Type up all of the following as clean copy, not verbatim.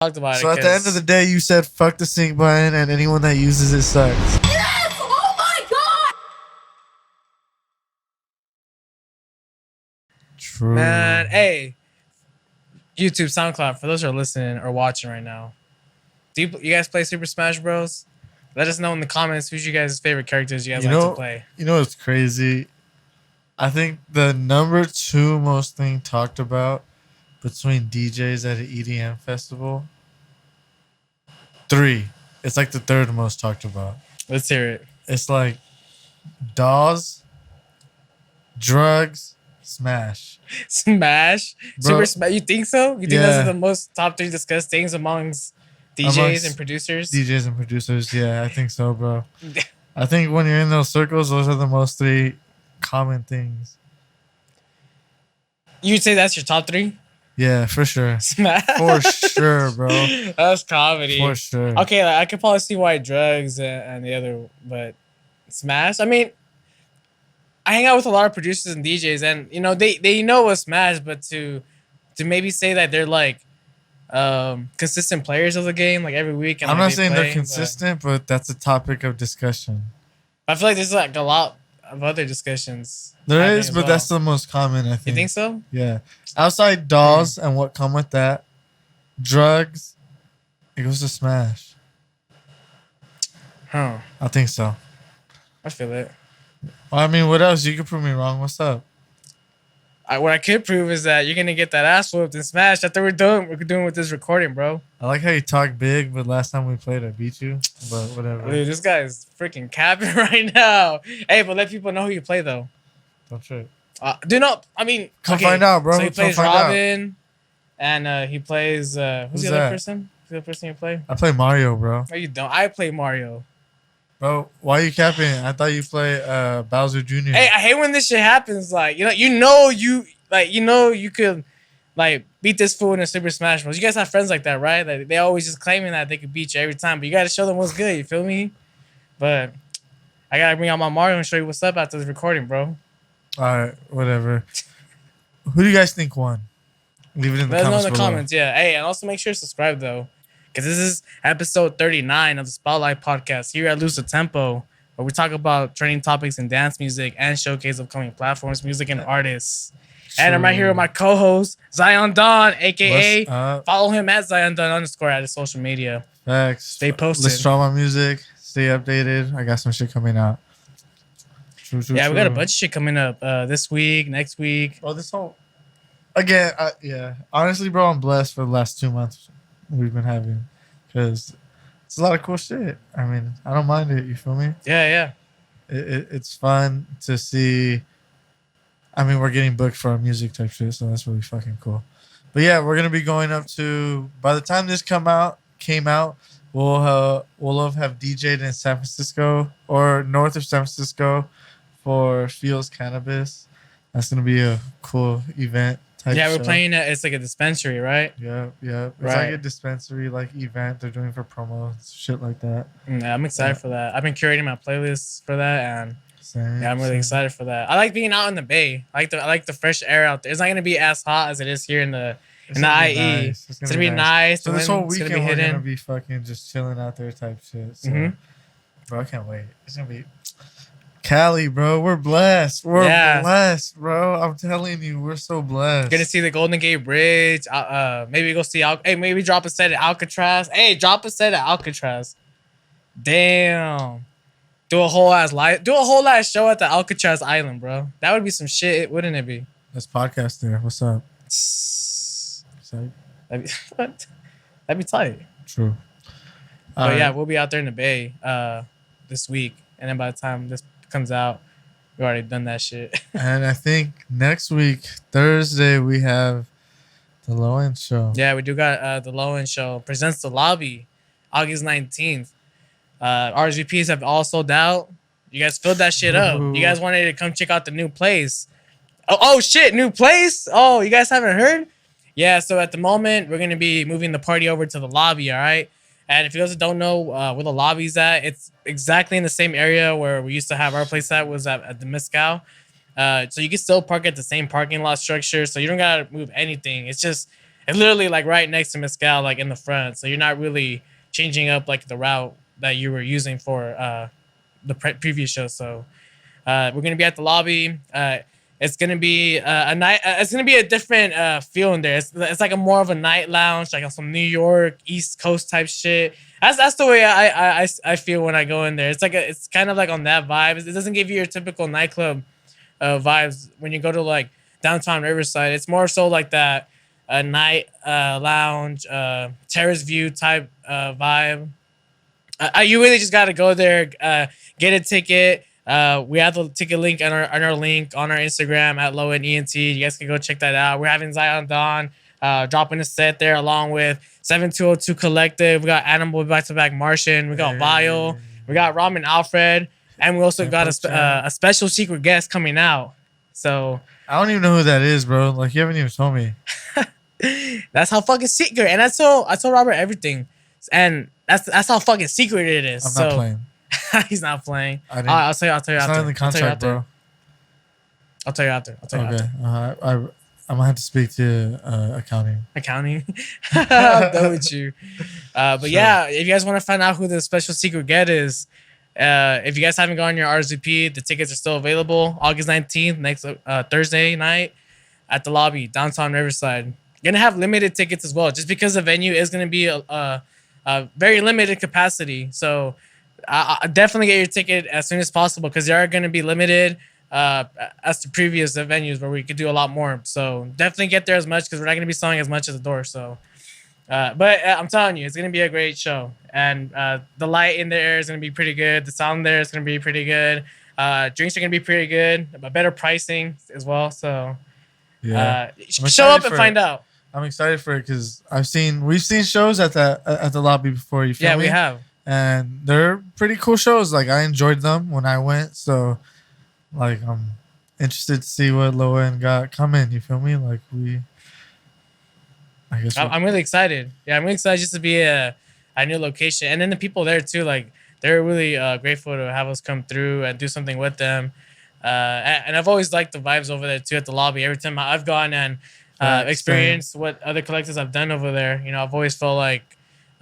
talked about it. So at the end of the day, you said fuck the sync button, and anyone that uses it sucks. Yes! Oh my god! True. Man, hey, YouTube, SoundCloud, for those who are listening or watching right now, do you guys play Super Smash Bros? Let us know in the comments who's you guys' favorite characters you guys like to play. You know what's crazy? I think the number 2 most thing talked about between DJs at an EDM festival. 3. It's like the 3rd most talked about. Let's hear it. It's like DAWs, drugs, Smash. Smash? Bro, Super Smash? You think so? You think yeah. those are the most top 3 discussed things amongst DJs and producers? DJs and producers, yeah, I think so, bro. I think when you're in those circles, those are the most 3 common things. You'd say that's your top 3? Yeah, for sure. Smash? For sure, bro. That's comedy. For sure. Okay, like, I could probably see why drugs and the other, but Smash? I mean, I hang out with a lot of producers and DJs, and you know they know what Smash, but to maybe say that they're like consistent players of the game, like every week. And I'm like, not saying play, they're consistent, but that's a topic of discussion. I feel like there's like a lot of other discussions. There is, but that's the most common, I think. You think so? Yeah. Outside DAWs and what come with that, drugs, it goes to Smash. Huh. I think so. I feel it. Well, I mean, what else? You could prove me wrong. What's up? What I could prove is that you're gonna get that ass whooped and Smash after we're doing with this recording, bro. I like how you talk big, but last time we played, I beat you. But whatever. Dude, this guy is freaking capping right now. Hey, but let people know who you play though. Don't trip. Do not. I mean, Come find out, bro. So he plays Come find Robin, and he plays. Who's the other person? Who's the other person you play? I play Mario, bro. No, you don't. I play Mario. Bro, why are you capping? I thought you play Bowser Jr. Hey, I hate when this shit happens. Like, you could like beat this fool in a Super Smash Bros. You guys have friends like that, right? Like, they always just claiming that they could beat you every time, but you gotta show them what's good. You feel me? But I gotta bring out my Mario and show you what's up after this recording, bro. All right, whatever. Who do you guys think won? Leave it in the Let us comments know in the below. comments. Yeah. Hey, and also make sure to subscribe though, because this is episode 39 of the Spotlight Podcast here at Lose the Tempo, where we talk about trending topics in dance music and showcase upcoming platforms, music, and artists. True. And I'm right here with my co-host Zion Don, aka What's up? follow him at Zion Don _ at his social media. Facts. Stay posted. Let's draw my music. Stay updated. I got some shit coming out. True, We got a bunch of shit coming up this week, next week. Oh, this whole again, yeah. Honestly, bro, I'm blessed for the last 2 months we've been having, because it's a lot of cool shit. I mean, I don't mind it. You feel me? Yeah. It's fun to see. I mean, we're getting booked for our music type shit, so that's really fucking cool. But yeah, we're gonna be going up to. By the time this came out, we'll have DJed in San Francisco or north of San Francisco for Feels Cannabis. That's gonna be a cool event. We're playing it. It's like a dispensary, right? Yeah. It's Right. like a dispensary like event they're doing for promos, shit like that. Yeah, I'm excited for that. I've been curating my playlist for that, and Same, yeah, I'm really excited for that. I like being out in the Bay. I like the fresh air out there. It's not gonna be as hot as it is here in the IE. Nice. It's gonna be nice. So The this whole wind's weekend gonna be we're hidden. gonna be fucking just chilling out there type shit. So, bro, I can't wait. It's gonna be Cali, bro. We're blessed. We're blessed, bro. I'm telling you, we're so blessed. Gonna see the Golden Gate Bridge. Maybe go see maybe drop a set at Alcatraz. Hey, drop a set at Alcatraz. Damn. Do a whole ass show at the Alcatraz Island, bro. That would be some shit, wouldn't it be? Let's podcast there. What's up? That'd be tight. True. But yeah, we'll be out there in the Bay this week, and then by the time this comes out, we already done that shit. And I think next week, Thursday, we have the Low End Show. Yeah, we do got the Low End Show presents the Lobby, August 19th. RSVPs have all sold out. You guys filled that shit up. You guys wanted to come check out the new place. Oh shit, new place? Oh, you guys haven't heard? Yeah, so at the moment, we're going to be moving the party over to the lobby, all right? And if you guys don't know where the lobby's at, it's exactly in the same area where we used to have our place was at the So you can still park at the same parking lot structure, so you don't got to move anything. It's It's literally like right next to Mezcal, like in the front. So you're not really changing up like the route that you were using for the previous show. So we're gonna be at the lobby. It's gonna be a night. It's gonna be a different feel in there. It's like a more of a night lounge, like some New York East Coast type shit. That's the way I feel when I go in there. It's kind of like on that vibe. It doesn't give you your typical nightclub vibes when you go to like downtown Riverside. It's more so like that night lounge, terrace view type vibe. You really just got to go there, get a ticket. We have the ticket link on our link on our Instagram at Low and ENT. You guys can go check that out. We're having Zion Dawn dropping a set there along with 7202 Collective. We got Animal Back to Back Martian. We got Vile. We got Ramen Alfred. And we also got a special secret guest coming out. So I don't even know who that is, bro. Like, you haven't even told me. that's how fucking secret. And I told Robert everything. And that's how fucking secret it is. I'm not playing. He's not playing. I'll tell you after. It's not in the contract, bro. I'll tell you after. Okay. I'm gonna have to speak to accounting. Accounting? I'm done with you. But sure. Yeah, if you guys want to find out who the special secret guest is, if you guys haven't gotten your RSVP, the tickets are still available. August 19th, next Thursday night at the lobby, downtown Riverside. You're gonna have limited tickets as well, just because the venue is gonna be a very limited capacity. So I definitely get your ticket as soon as possible because they are gonna be limited as to previous venues where we could do a lot more. So definitely get there as much because we're not gonna be selling as much at the door. So. But I'm telling you, it's gonna be a great show, and the light in there is gonna be pretty good. The sound there is gonna be pretty good. Drinks are gonna be pretty good, but better pricing as well. So, yeah, show up and find out. I'm excited for it because we've seen shows at the lobby before. You feel me? Yeah, we have, and they're pretty cool shows. Like, I enjoyed them when I went, so like I'm interested to see what Low End got coming. You feel me? Like I guess I'm really excited. Yeah, I'm really excited just to be a new location. And then the people there too, like they're really grateful to have us come through and do something with them. And I've always liked the vibes over there too at the lobby. Every time I've gone and experienced what other collectives I've done over there, you know, I've always felt like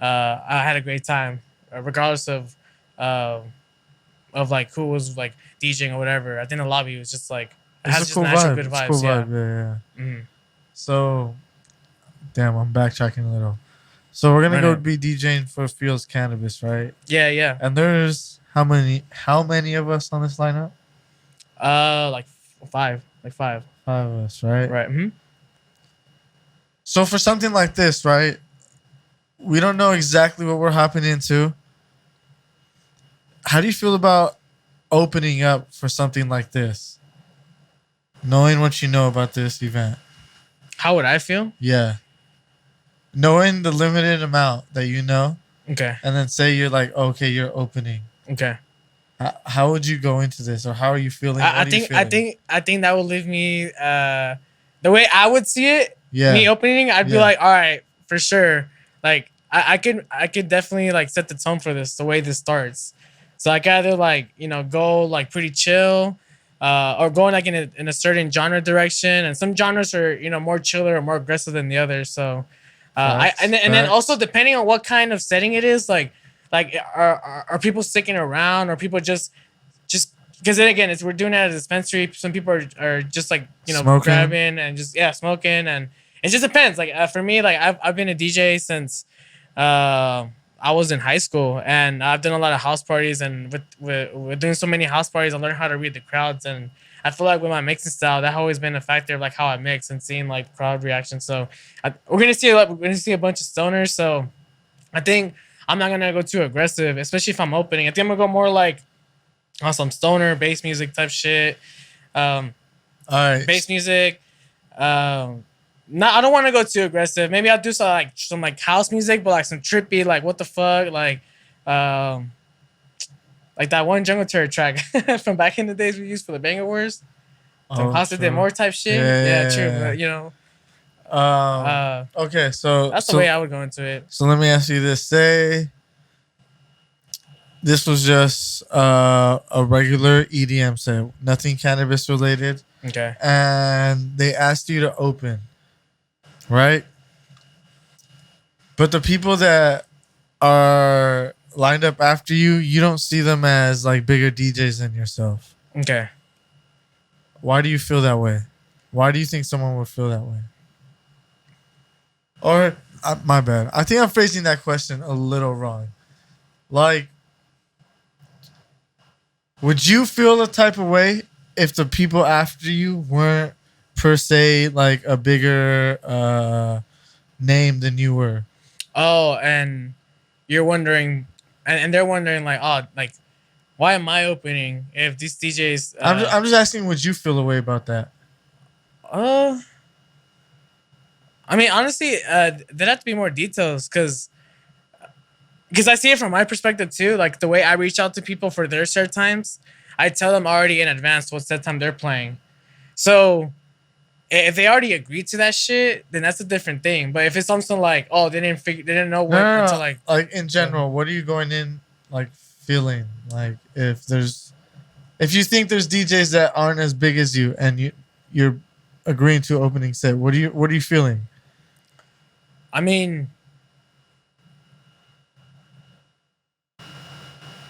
I had a great time, regardless of like who was like DJing or whatever. I think the lobby was just like it has just cool natural vibe. good vibes. Cool yeah. Vibe. Yeah. Mm-hmm. So. Damn, I'm backtracking a little. So we're gonna go be DJing for Fields Cannabis, right? Yeah, yeah. And there's how many of us on this lineup? Like five. Five of us, right? Right. Mm-hmm. So for something like this, right? We don't know exactly what we're hopping into. How do you feel about opening up for something like this? Knowing what you know about this event. How would I feel? Yeah. Knowing the limited amount that you know. Okay. And then say you're like, okay, you're opening. Okay. How would you go into this, or how are you feeling? I think that would leave me the way I would see it. Yeah. Me opening, I'd be like, all right, for sure. Like I could definitely like set the tone for this, the way this starts. So I could either like, you know, go like pretty chill, or going like in a certain genre direction, and some genres are, you know, more chiller or more aggressive than the others. So and then also depending on what kind of setting it is, like are people sticking around, or people just because then again, we're doing it at a dispensary. Some people are just like, you know, smoking. Grabbing and just smoking, and it just depends. Like for me, like I've been a DJ since I was in high school, and I've done a lot of house parties, and with doing so many house parties, I learned how to read the crowds, and I feel like with my mixing style, that always been a factor of like how I mix and seeing like crowd reaction. So we're gonna see a bunch of stoners. So I think I'm not gonna go too aggressive, especially if I'm opening. I think I'm gonna go more like on some stoner bass music type shit. All right, bass music. I don't want to go too aggressive. Maybe I'll do some house music, but like some trippy, like what the fuck, like that one Jungle Terror track from back in the days we used for the Banger Wars. Like House did more type shit. Yeah, true. But, you know. Okay, so that's the way I would go into it. So let me ask you this: say this was just a regular EDM set, nothing cannabis related. Okay. And they asked you to open, right? But the people that are lined up after you, you don't see them as like bigger DJs than yourself. Okay. Why do you feel that way? Why do you think someone would feel that way? Or my bad. I think I'm phrasing that question a little wrong. Like, would you feel a type of way if the people after you weren't per se like a bigger name than you were? Oh, and you're wondering, and they're wondering like, oh, like, why am I opening if these DJs? I'm just asking, would you feel a way about that? I mean, honestly, there'd have to be more details because I see it from my perspective too. Like the way I reach out to people for their set times, I tell them already in advance what set time they're playing. So if they already agreed to that shit, then that's a different thing. But if it's something like, oh, they didn't know what until like in general, what are you going in like feeling? Like if you think there's DJs that aren't as big as you and you're agreeing to an opening set, what are you feeling? I mean,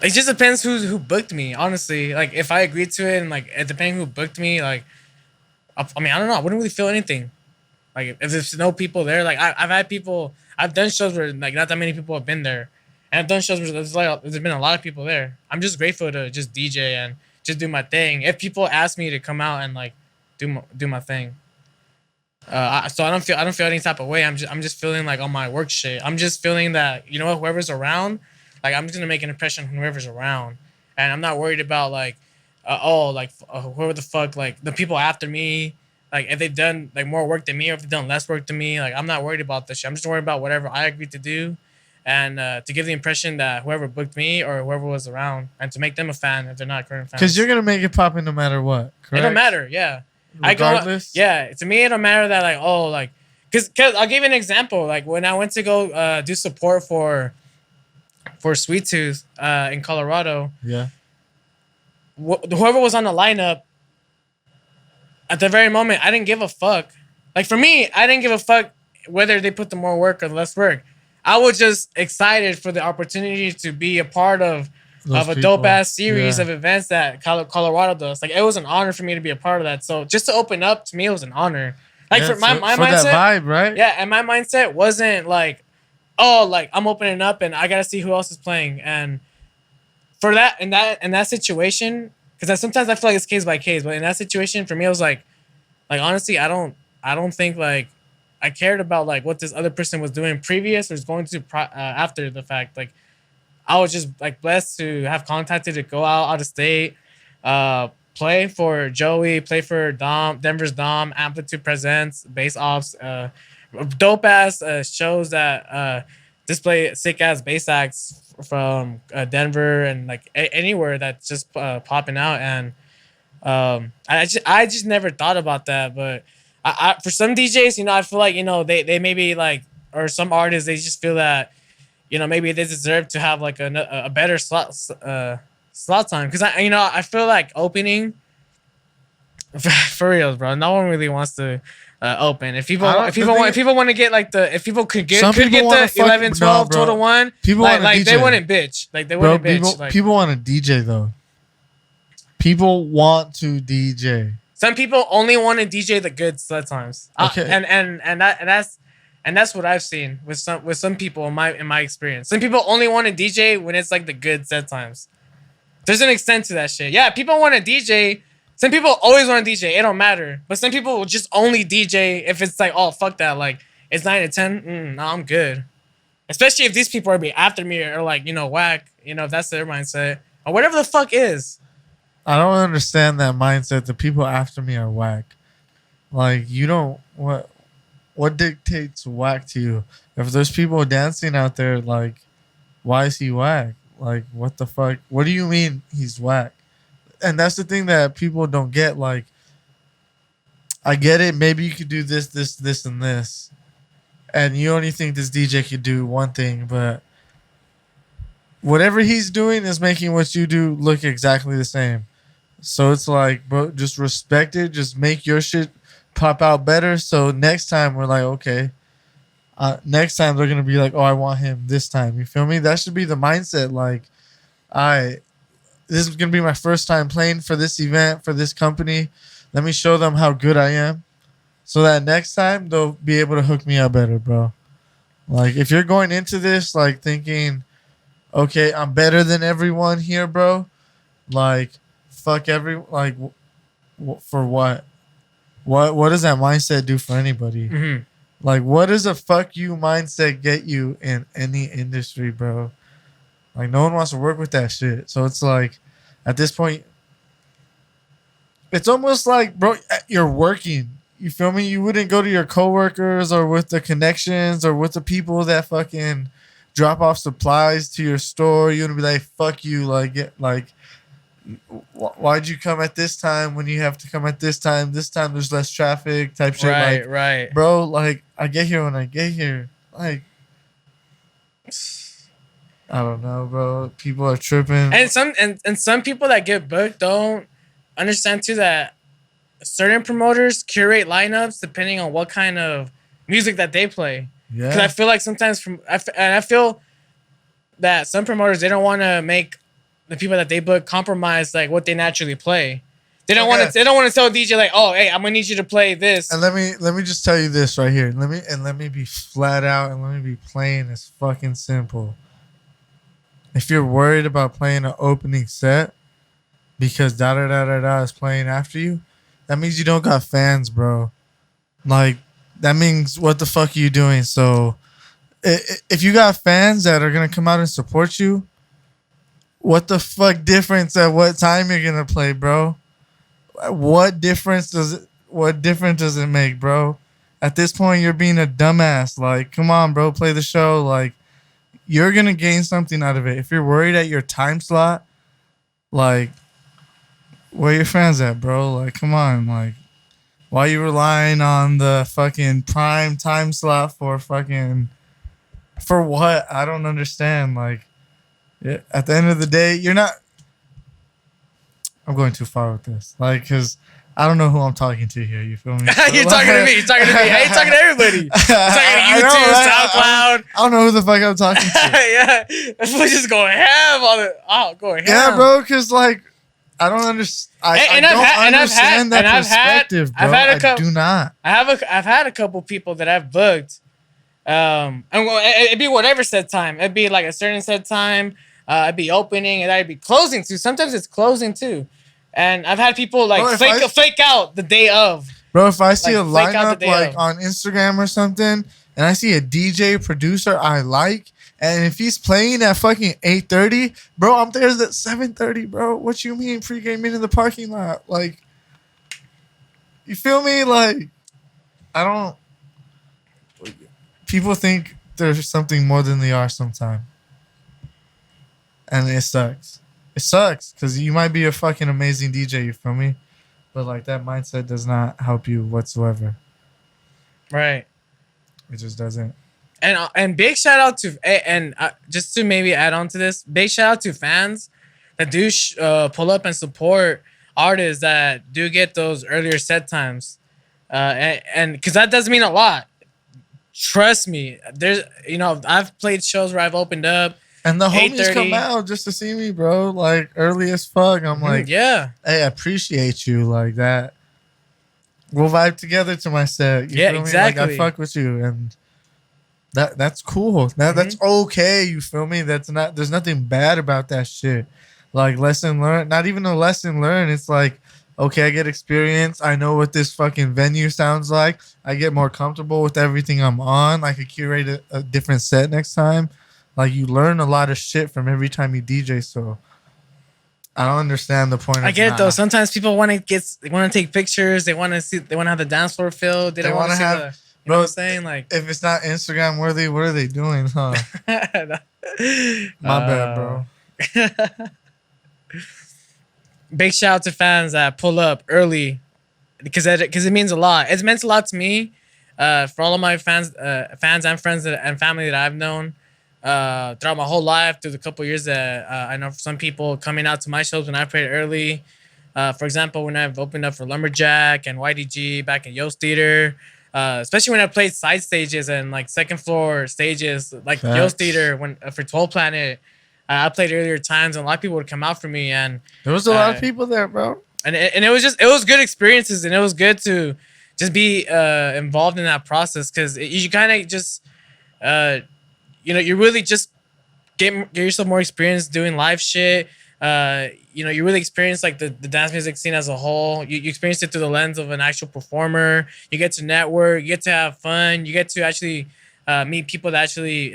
it just depends who booked me, honestly. Like, if I agreed to it and, like, it depending who booked me, like, I mean, I don't know. I wouldn't really feel anything. Like, if there's no people there, like, I've had people, I've done shows where, like, not that many people have been there. And I've done shows where there's been a lot of people there. I'm just grateful to just DJ and just do my thing. If people ask me to come out and, like, do my thing. So I don't feel any type of way. I'm just feeling like on my work shit. I'm just feeling that, you know what, whoever's around, like I'm just gonna make an impression on whoever's around, and I'm not worried about like, whoever the fuck, like the people after me, like if they've done like more work than me or if they've done less work than me, like I'm not worried about this shit. I'm just worried about whatever I agreed to do, and to give the impression that whoever booked me or whoever was around, and to make them a fan if they're not a current fan. Because you're gonna make it poppin' no matter what. Correct? It don't matter, yeah. Regardless? To me, it don't matter that like, oh, like, cause I'll give you an example. Like when I went to go do support for Sweet Tooth in Colorado, yeah, whoever was on the lineup at the very moment, I didn't give a fuck. Like for me, I didn't give a fuck whether they put the more work or the less work. I was just excited for the opportunity to be a part of a dope ass series of events that Colorado does. Like it was an honor for me to be a part of that. So just to open up, to me, it was an honor. Like for my mindset, that vibe, right? Yeah, and my mindset wasn't like, oh, like I'm opening up and I gotta see who else is playing. And for that, in that situation, because sometimes I feel like it's case by case, but in that situation, for me, it was like honestly, I don't think like I cared about like what this other person was doing previous or was going to after the fact. Like I was just like blessed to have contacted to go out of state, play for Joey, play for Denver's Dom, Amplitude Presents, Bass Ops, dope ass shows that display sick ass bass acts from Denver and like anywhere that's just popping out. And I just never thought about that, but I for some DJs, you know, I feel like, you know, they maybe like, or some artists, they just feel that, you know, maybe they deserve to have like a better slot time, because I feel like opening for real, bro. No one really wants to open. If people want to get like if people could get the 11, 12, 12 to 1, people like they wouldn't bitch. Like they wouldn't bitch. People want to DJ though. People want to DJ. Some people only want to DJ the good slot times. Okay. And that's what I've seen with some people in my experience. Some people only want to DJ when it's like the good set times. There's an extent to that shit. Yeah, people want to DJ. Some people always want to DJ. It don't matter. But some people will just only DJ if it's like, oh, fuck that. Like, it's 9 to 10. No, I'm good. Especially if these people are be after me or like, you know, whack. You know, if that's their mindset. Or whatever the fuck is. I don't understand that mindset. The people after me are whack. Like, you don't... What dictates whack to you? If there's people dancing out there, like, why is he whack? Like, what the fuck? What do you mean he's whack? And that's the thing that people don't get. Like, I get it. Maybe you could do this, and this. And you only think this DJ could do one thing, but whatever he's doing is making what you do look exactly the same. So it's like, bro, just respect it. Just make your shit pop out better. So next time we're like, okay, next time they're gonna be like, oh, I want him this time. You feel me? That should be the mindset. Like, this is gonna be my first time playing for this event, for this company. Let me show them how good I am, so that next time they'll be able to hook me up better, bro. Like, if you're going into this like thinking, okay, I'm better than everyone here, bro. Like, fuck for what? What does that mindset do for anybody? Mm-hmm. Like, what does a fuck you mindset get you in any industry, bro? Like, no one wants to work with that shit. So it's like, at this point, it's almost like, bro, you're working. You feel me? You wouldn't go to your coworkers or with the connections or with the people that fucking drop off supplies to your store. You wouldn't be like, fuck you. Why'd you come at this time when you have to come at this time? This time there's less traffic type shit. Right, like, right. Bro, like, I get here when I get here. Like, I don't know, bro. People are tripping. And some people that get booked don't understand too that certain promoters curate lineups depending on what kind of music that they play. Yeah. Because I feel like sometimes I feel that some promoters, they don't want to make the people that they book compromise like what they naturally play. They don't want to. They don't want to tell a DJ like, "Oh, hey, I'm gonna need you to play this." And let me just tell you this right here. Let me be flat out and let me be plain as fucking simple. If you're worried about playing an opening set because da da da da da is playing after you, that means you don't got fans, bro. Like, that means what the fuck are you doing? So, if you got fans that are gonna come out and support you, what the fuck difference at what time you're gonna play, bro? What difference does it make, bro? At this point, you're being a dumbass. Like, come on, bro, play the show. Like, you're gonna gain something out of it. If you're worried at your time slot, like, where your fans at, bro? Like, come on, like, why are you relying on the fucking prime time slot for what? I don't understand. Like, at the end of the day, you're not. I'm going too far with this, like, because I don't know who I'm talking to here. You feel me? You're talking to me. You're talking to me. I ain't talking to everybody. You're talking to YouTube, SoundCloud. I don't know who the fuck I'm talking to. Yeah, we're just going ham on it. Oh, going ham. Yeah, bro, because like I don't understand. I don't understand that perspective, bro. I do not. I've had a couple people that I've booked. And it'd be whatever set time. It'd be like a certain set time. It'd be opening and I'd be closing too. Sometimes it's closing too. And I've had people like flake out the day of. Bro, if I see a flake out the lineup day like of. on Instagram or something, and I see a DJ producer I like, and if he's playing at fucking 8:30, bro, I'm there at 7:30, bro. What you mean pre-gaming in the parking lot? Like, you feel me? Like, I don't. People think there's something more than they are sometimes, and it sucks. It sucks because you might be a fucking amazing DJ. You feel me? But like, that mindset does not help you whatsoever. Right. It just doesn't. And big shout out to just to maybe add on to this, big shout out to fans that do pull up and support artists that do get those earlier set times, and because that does mean a lot. Trust me, there's I've played shows where I've opened up. And the homies 8:30. come out just to see me, bro. Like, early as fuck. I'm like, yeah. Hey, I appreciate you like that. We'll vibe together to my set. You feel me? Exactly. Like, I fuck with you, and that's cool. That's okay. You feel me? There's nothing bad about that shit. Like, lesson learned. Not even a lesson learned. It's like, okay, I get experience. I know what this fucking venue sounds like. I get more comfortable with everything I'm on. I could curate a different set next time. Like, you learn a lot of shit from every time you DJ, so I don't understand the point. I get it though. Sometimes people want to take pictures. They want to have the dance floor filled. They don't want to see the. You know what I'm saying? Like, if it's not Instagram worthy, what are they doing, huh? My bad, bro. Big shout out to fans that pull up early because it means a lot. It's meant a lot to me. For all of my fans and friends and family that I've known. Throughout my whole life, through the couple years that I know some people coming out to my shows when I played early. For example, when I've opened up for Lumberjack and YDG back in Yost Theater, especially when I played side stages and like second floor stages, like Facts. Ghost Theater when for 12 Planet. I played earlier times, and a lot of people would come out for me, and There was a lot of people there, bro. and it was good experiences, and it was good to just be involved in that process because you kind of just you really just get yourself more experience doing live shit. You really experience like the dance music scene as a whole. You experience it through the lens of an actual performer. You get to network, you get to have fun, you get to actually meet people that actually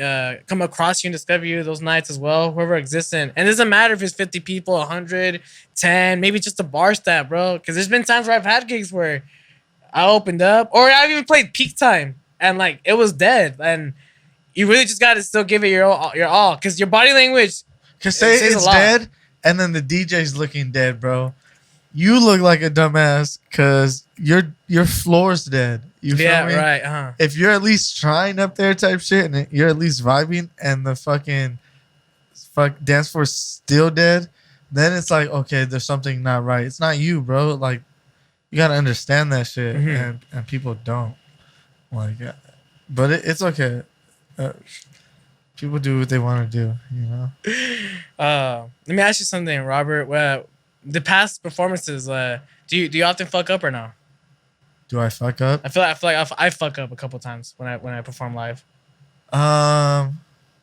come across you and discover you those nights as well, whoever exists in. And it doesn't matter if it's 50 people, 100, 10, maybe just a bar stat, bro. Because there's been times where I've had gigs where I opened up, or I've even played peak time, and like it was dead. And you really just got to still give it your all, because your body language. Cause say says a it's lot. dead, and then the DJ's looking dead, bro. You look like a dumbass because your floor's dead. You feel me? Right. If you're at least trying up there type shit, and you're at least vibing, and the fucking dance floor's still dead, then it's like, okay, there's something not right. It's not you, bro. Like, you gotta understand that shit, Mhm. and people don't. Like, but it's okay. People do what they want to do, you know. Let me ask you something, Robert. The past performances, do you often fuck up or no? Do I fuck up? I feel like I fuck up a couple times when I perform live.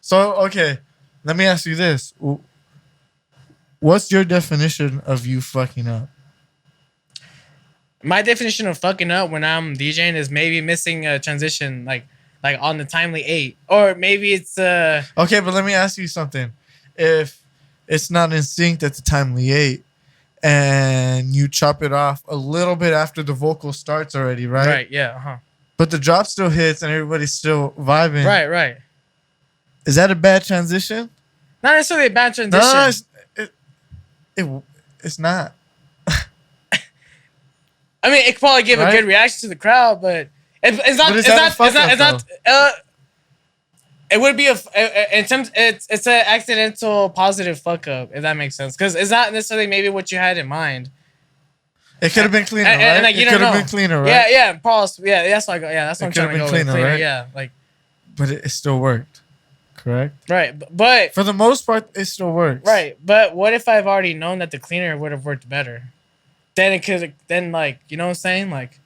So okay, let me ask you this: what's your definition of you fucking up? My definition of fucking up when I'm DJing is maybe missing a transition, like on the timely 8, or maybe it's Okay, but let me ask you something: if it's not in sync at the timely 8, and you chop it off a little bit after the vocal starts already, right? right, yeah, But the drop still hits and everybody's still vibing. right. Is that a bad transition? Not necessarily a bad transition. No, it's not. I mean, it could probably give a Right? good reaction to the crowd, but it's not. But is It's that a not. fuck It's not. up, It's not. It would be in terms. It's an accidental positive fuck up, if that makes sense, because it's not necessarily maybe what you had in mind. It could have been cleaner, right? And, like, you It don't could have know. been cleaner, right? Yeah, pause. Yeah, that's like that's what I'm It trying could've to go been with. cleaner, right? Yeah, like But it still worked, correct? right, but For the most part, it still works. right, but what if I've already known that the cleaner would have worked better? Then it could. Then like you know what I'm saying, like.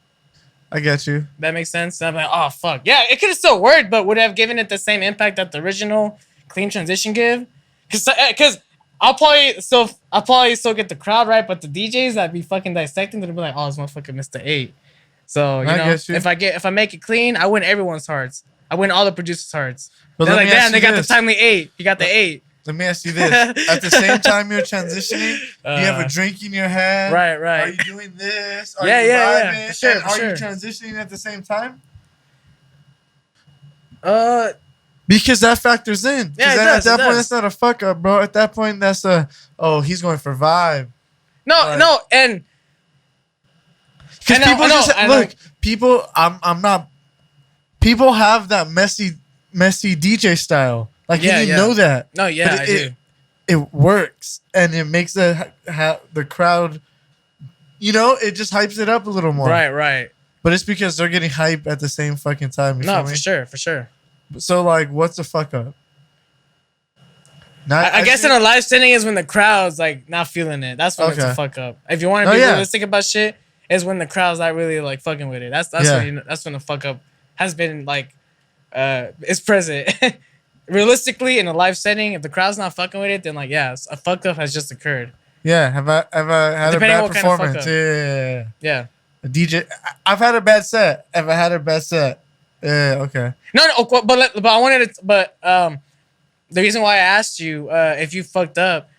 I get you. That makes sense. And I'm like, oh fuck, yeah, it could have still worked, but would it have given it the same impact that the original clean transition give? Because I'll probably still get the crowd right, but the DJs that be fucking dissecting, they'll be like, oh, this motherfucker missed the 8. So you I know, get you. if I make it clean, I win everyone's hearts. I win all the producers' hearts. But They're let like, me ask damn, they you got the this. timely 8. You got the 8. Let me ask you this: at the same time you're transitioning, do you have a drink in your hand? Right. Are you doing this? Are Yeah, you yeah, vibing? for sure, And for are sure. you transitioning at the same time? Because that factors in. 'Cause Yeah, it then does, at it that point, does. that's not a fuck up, bro. At that point, that's he's going for vibe. no, and Because I know, people I know, just I know. look. People, I'm not. People have that messy DJ style. Like Yeah, you yeah. know that. no, yeah, But I do. It works, and it makes the crowd. You know, it just hypes it up a little more. Right. But it's because they're getting hype at the same fucking time. You No, feel me? for sure. So like, what's the fuck up? I guess in a live setting is when the crowd's like not feeling it. That's when it's a Okay. fuck up. If you want to Oh, be yeah. realistic about shit, is when the crowd's not really like fucking with it. That's Yeah. when that's when the fuck up has been like is present. Realistically, in a live setting, if the crowd's not fucking with it, then like yeah, a fuck up has just occurred. Yeah. Have I had a Depending bad on what kind of fuck performance? up. Yeah. Yeah. A DJ. I've had a bad set. Have I had a bad set? Yeah. Okay. No, but I wanted to, but the reason why I asked you if you fucked up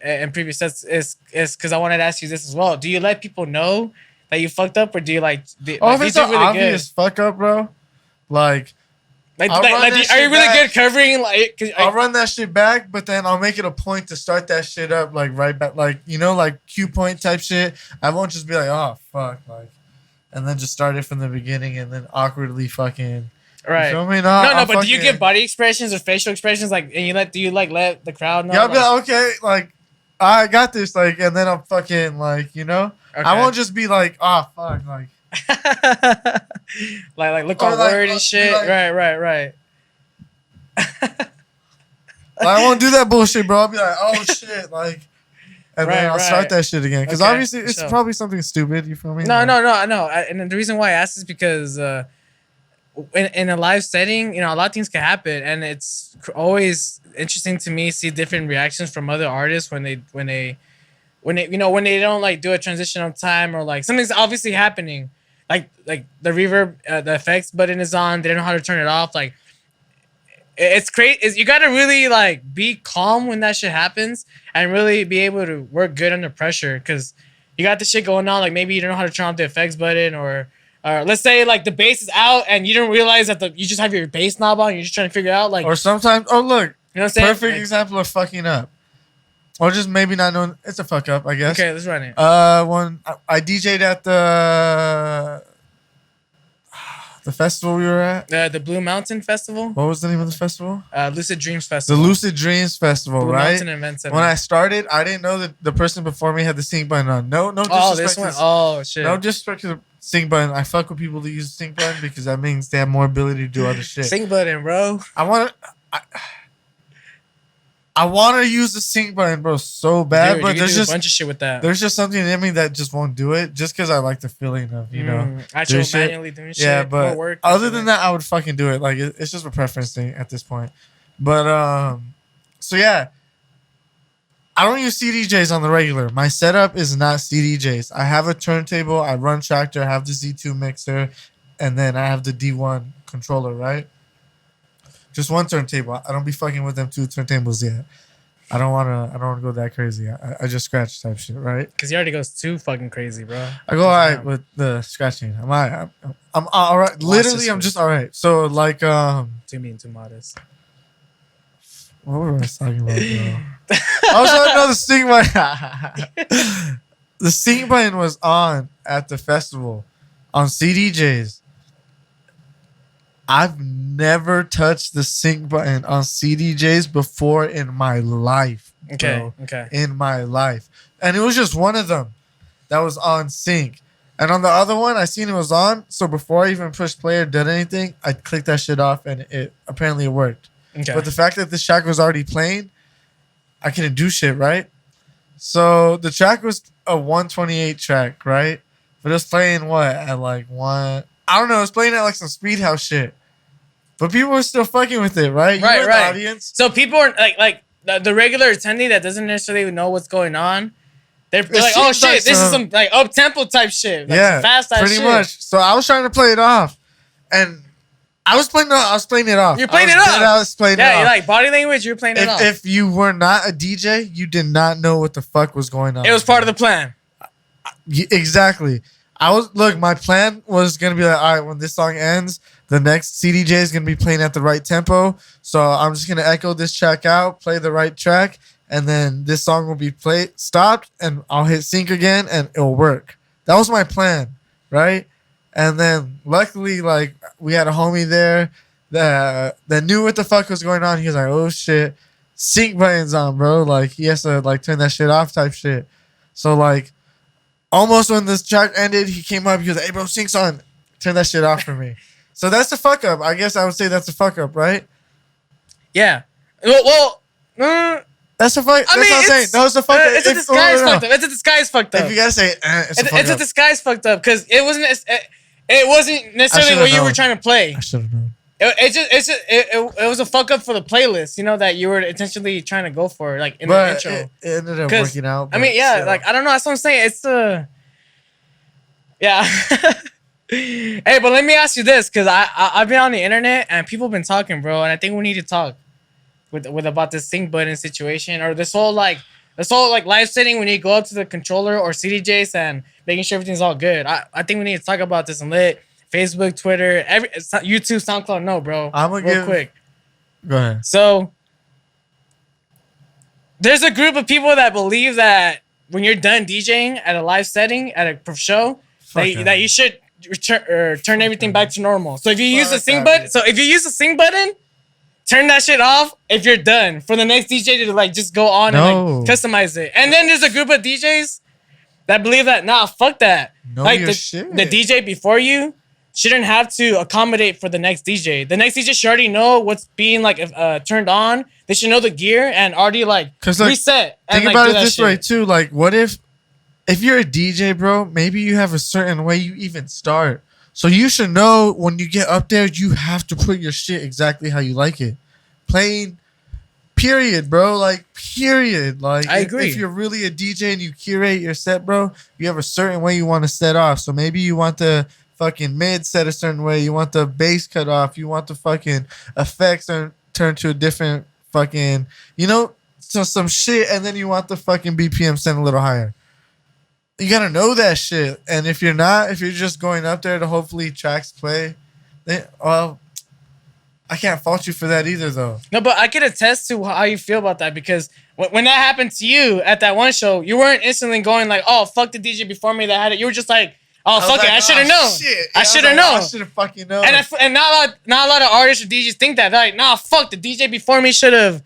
in previous sets is because I wanted to ask you this as well. Do you let people know that you fucked up, or do you like? If it's an obvious fuck up, bro, like Like, I'll run that are you shit really back. good covering? Like, I'll run that shit back, but then I'll make it a point to start that shit up like right back, like you know, like cue point type shit. I won't just be like, oh fuck, like, and then just start it from the beginning and then awkwardly fucking. right? You feel me? No, but do you give body expressions or facial expressions like, and do you let the crowd know? Yeah, I'll be like, okay, like I got this, like, and then I'm fucking like, you know, Okay. I won't just be like, oh fuck, like, like look Or on like, word be and shit. like- Right. I won't do that bullshit, bro. I'll be like, oh shit, like, and then I'll start that shit again. Because Okay, obviously for it's sure. probably something stupid. You feel me? No. Like, And the reason why I asked is because in a live setting, you know, a lot of things can happen, and it's always interesting to me see different reactions from other artists when they when they don't like do a transition on time, or like something's obviously happening, like the reverb, the effects button is on, they don't know how to turn it off. Like it's great. You gotta really like be calm when that shit happens, and really be able to work good under pressure, because you got the shit going on. Like maybe you don't know how to turn off the effects button, or let's say like the bass is out and you don't realize that you just have your bass knob on. You're just trying to figure out like. or sometimes, oh look, You know what I'm saying? perfect Like, example of fucking up, or just maybe not knowing. It's a fuck up, I guess. okay, let's run it. When I DJ'd at the festival we were at. The Blue Mountain Festival, What was the name of the festival? Lucid Dreams The Festival, Lucid Dreams Festival, Blue right? Mountain Event Center. When I started, I didn't know that the person before me had the sync button on. No disrespect. oh, this one, to- oh shit, No disrespect to the sync button. I fuck with people that use the sync button because that means they have more ability to do other shit. sync button, bro. I want to use the sync button, bro, so bad, Dude, but you can there's do just a bunch of shit with that. there's just something in me that just won't do it, just because I like the feeling of actual do shit. manually doing shit. Yeah, more but work, other than that, I would fucking do it. Like it's just a preference thing at this point. But so yeah, I don't use CDJs on the regular. My setup is not CDJs. I have a turntable. I run Tractor. I have the Z2 mixer, and then I have the D1 controller. Right, just one turntable. I don't be fucking with them two turntables yet. I don't wanna go that crazy. I just scratch type shit, right? because he already goes too fucking crazy, bro. I go all right with the scratching. I'm all right. I'm all right. Literally, I'm just all right. So like Too mean, too modest. what were I talking about, bro? I was trying to know the sync button. The sync button was on at the festival on CDJs. I've never touched the sync button on CDJs before in my life. Okay, Bro. okay. In my life. And it was just one of them that was on sync. And on the other one, I seen it was on. So before I even pushed play or did anything, I clicked that shit off and it apparently it worked. Okay. But the fact that this track was already playing, I couldn't do shit, right? So the track was a 128 track, right? But it was playing what? At like one... I don't know. It was playing at like some speed house shit. But people were still fucking with it, right? You were in the audience. So people are like the regular attendee that doesn't necessarily know what's going on. They're like, oh seems shit, like this is some- some like up tempo type shit. Like, Yeah, some fast ass pretty shit. much. So I was trying to play it off. And I was playing it off. You're playing it off. I was playing it Yeah, off. you like body language. You're playing it off. If you were not a DJ, you did not know what the fuck was going on. It was part of the plan. Exactly. My plan was gonna be like, all right, when this song ends, the next CDJ is gonna be playing at the right tempo. So I'm just gonna echo this track out, play the right track, and then this song will be stopped, and I'll hit sync again, and it'll work. That was my plan, right? And then luckily, like we had a homie there that knew what the fuck was going on. He was like, oh shit, sync button's on, bro. Like he has to like turn that shit off type shit. So like almost when this track ended, he came up, he was like, hey bro, sync's on. Turn that shit off for me. So that's the fuck up. I guess I would say that's a fuck up, right? Yeah. Well, That's a fuck. That's what I'm saying. No, it's a fuck up. It's a disguise fucked up. It's a disguise fucked up. If you gotta say it's a fuck It's a up. disguise fucked up because it wasn't necessarily what you were trying to play. I should have known. It was a fuck up for the playlist, you know, that you were intentionally trying to go for, like in the intro. It ended up 'Cause, working out. I mean, but yeah, still. like I don't know. That's what I'm saying. It's yeah. Hey, but let me ask you this, because I've been on the internet and people have been talking, bro, and I think we need to talk with about this sync button situation, or this whole live setting when you go up to the controller or CDJs and making sure everything's all good. I think we need to talk about this and let Facebook, Twitter, YouTube, SoundCloud know, bro. I'm gonna real give. quick. Go ahead. So there's a group of people that believe that when you're done DJing at a live setting at a show, that you should turn everything back to normal. So if you use the sync button, turn that shit off if you're done for the next DJ to like just go on and like customize it. And then there's a group of DJs that believe that fuck that. Know Like your the shit. DJ before you shouldn't have to accommodate for the next DJ. The next DJ should already know what's being like turned on. They should know the gear and already like reset. And, Think like, about do it that this way shit. too. Like, what if you're a DJ, bro? Maybe you have a certain way you even start. So you should know when you get up there, you have to put your shit exactly how you like it. Plain, period, bro. Like, period. Like, I agree. If you're really a DJ and you curate your set, bro, you have a certain way you want to set off. So maybe you want the fucking mid set a certain way. You want the bass cut off. You want the fucking effects turn to a different fucking, so some shit. And then you want the fucking BPM sent a little higher. You gotta know that shit. And if you're just going up there to hopefully tracks play, then, well, I can't fault you for that either, though. No, but I can attest to how you feel about that because when that happened to you at that one show, you weren't instantly going like, "Oh, fuck the DJ before me that had it." You were just like, "Oh, fuck it, I should have known. Shit. I should have known. I should have fucking known." And not a lot of artists or DJs think that. They're like, "Nah, fuck the DJ before me should have.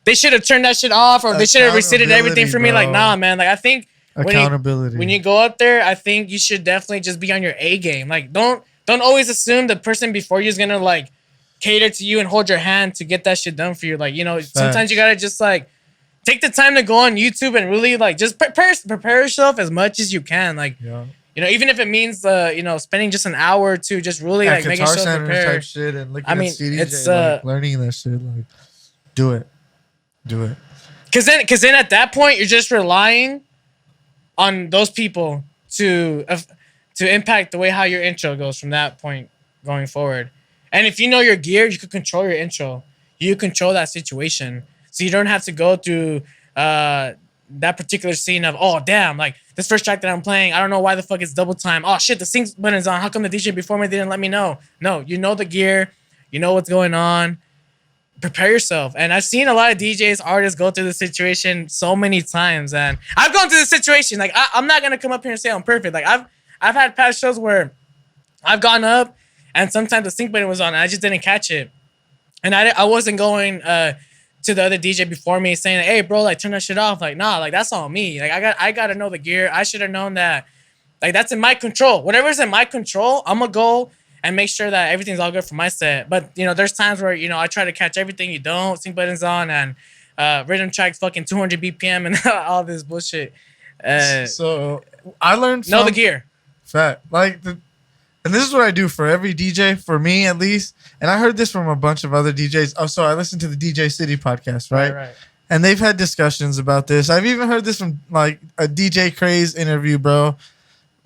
They should have turned that shit off, or they should have resetted everything for me." Bro. Like, nah, man. Like, I think accountability. When you go up there, I think you should definitely just be on your A game. Like, don't always assume the person before you is gonna like cater to you and hold your hand to get that shit done for you. Like, sometimes you gotta just like take the time to go on YouTube and really like just prepare yourself as much as you can. Like, even if it means spending just an hour or two, just really like making yourself prepared. Type shit and looking at CDJ, it's like, learning that shit. Like, do it. Cause then at that point you're just relying on those people to impact the way how your intro goes from that point going forward. And if you know your gear, you can control your intro. You control that situation, so you don't have to go through that particular scene of, oh damn, like this first track that I'm playing, I don't know why the fuck it's double time. Oh shit, the sync button's on. How come the DJ before me didn't let me know? No, you know the gear, you know what's going on. Prepare yourself. And I've seen a lot of DJs, artists go through this situation so many times, and I've gone through this situation. Like I'm not gonna come up here and say I'm perfect. Like I've had past shows where I've gone up and sometimes the sync button was on and I just didn't catch it, and I wasn't going to the other DJ before me saying, hey bro, like turn that shit off. Like nah, like that's on me. Like I gotta know the gear. I should have known that. Like that's in my control. Whatever's in my control, I'm gonna go and make sure that everything's all good for my set. But there's times where I try to catch everything. You don't. Sync buttons on and rhythm tracks fucking 200 BPM and all this bullshit. So I learned know the gear. Fact. And this is what I do for every DJ, for me at least. And I heard this from a bunch of other DJs. Oh, so I listened to the DJ City podcast, right? And they've had discussions about this. I've even heard this from like a DJ Craze interview, bro.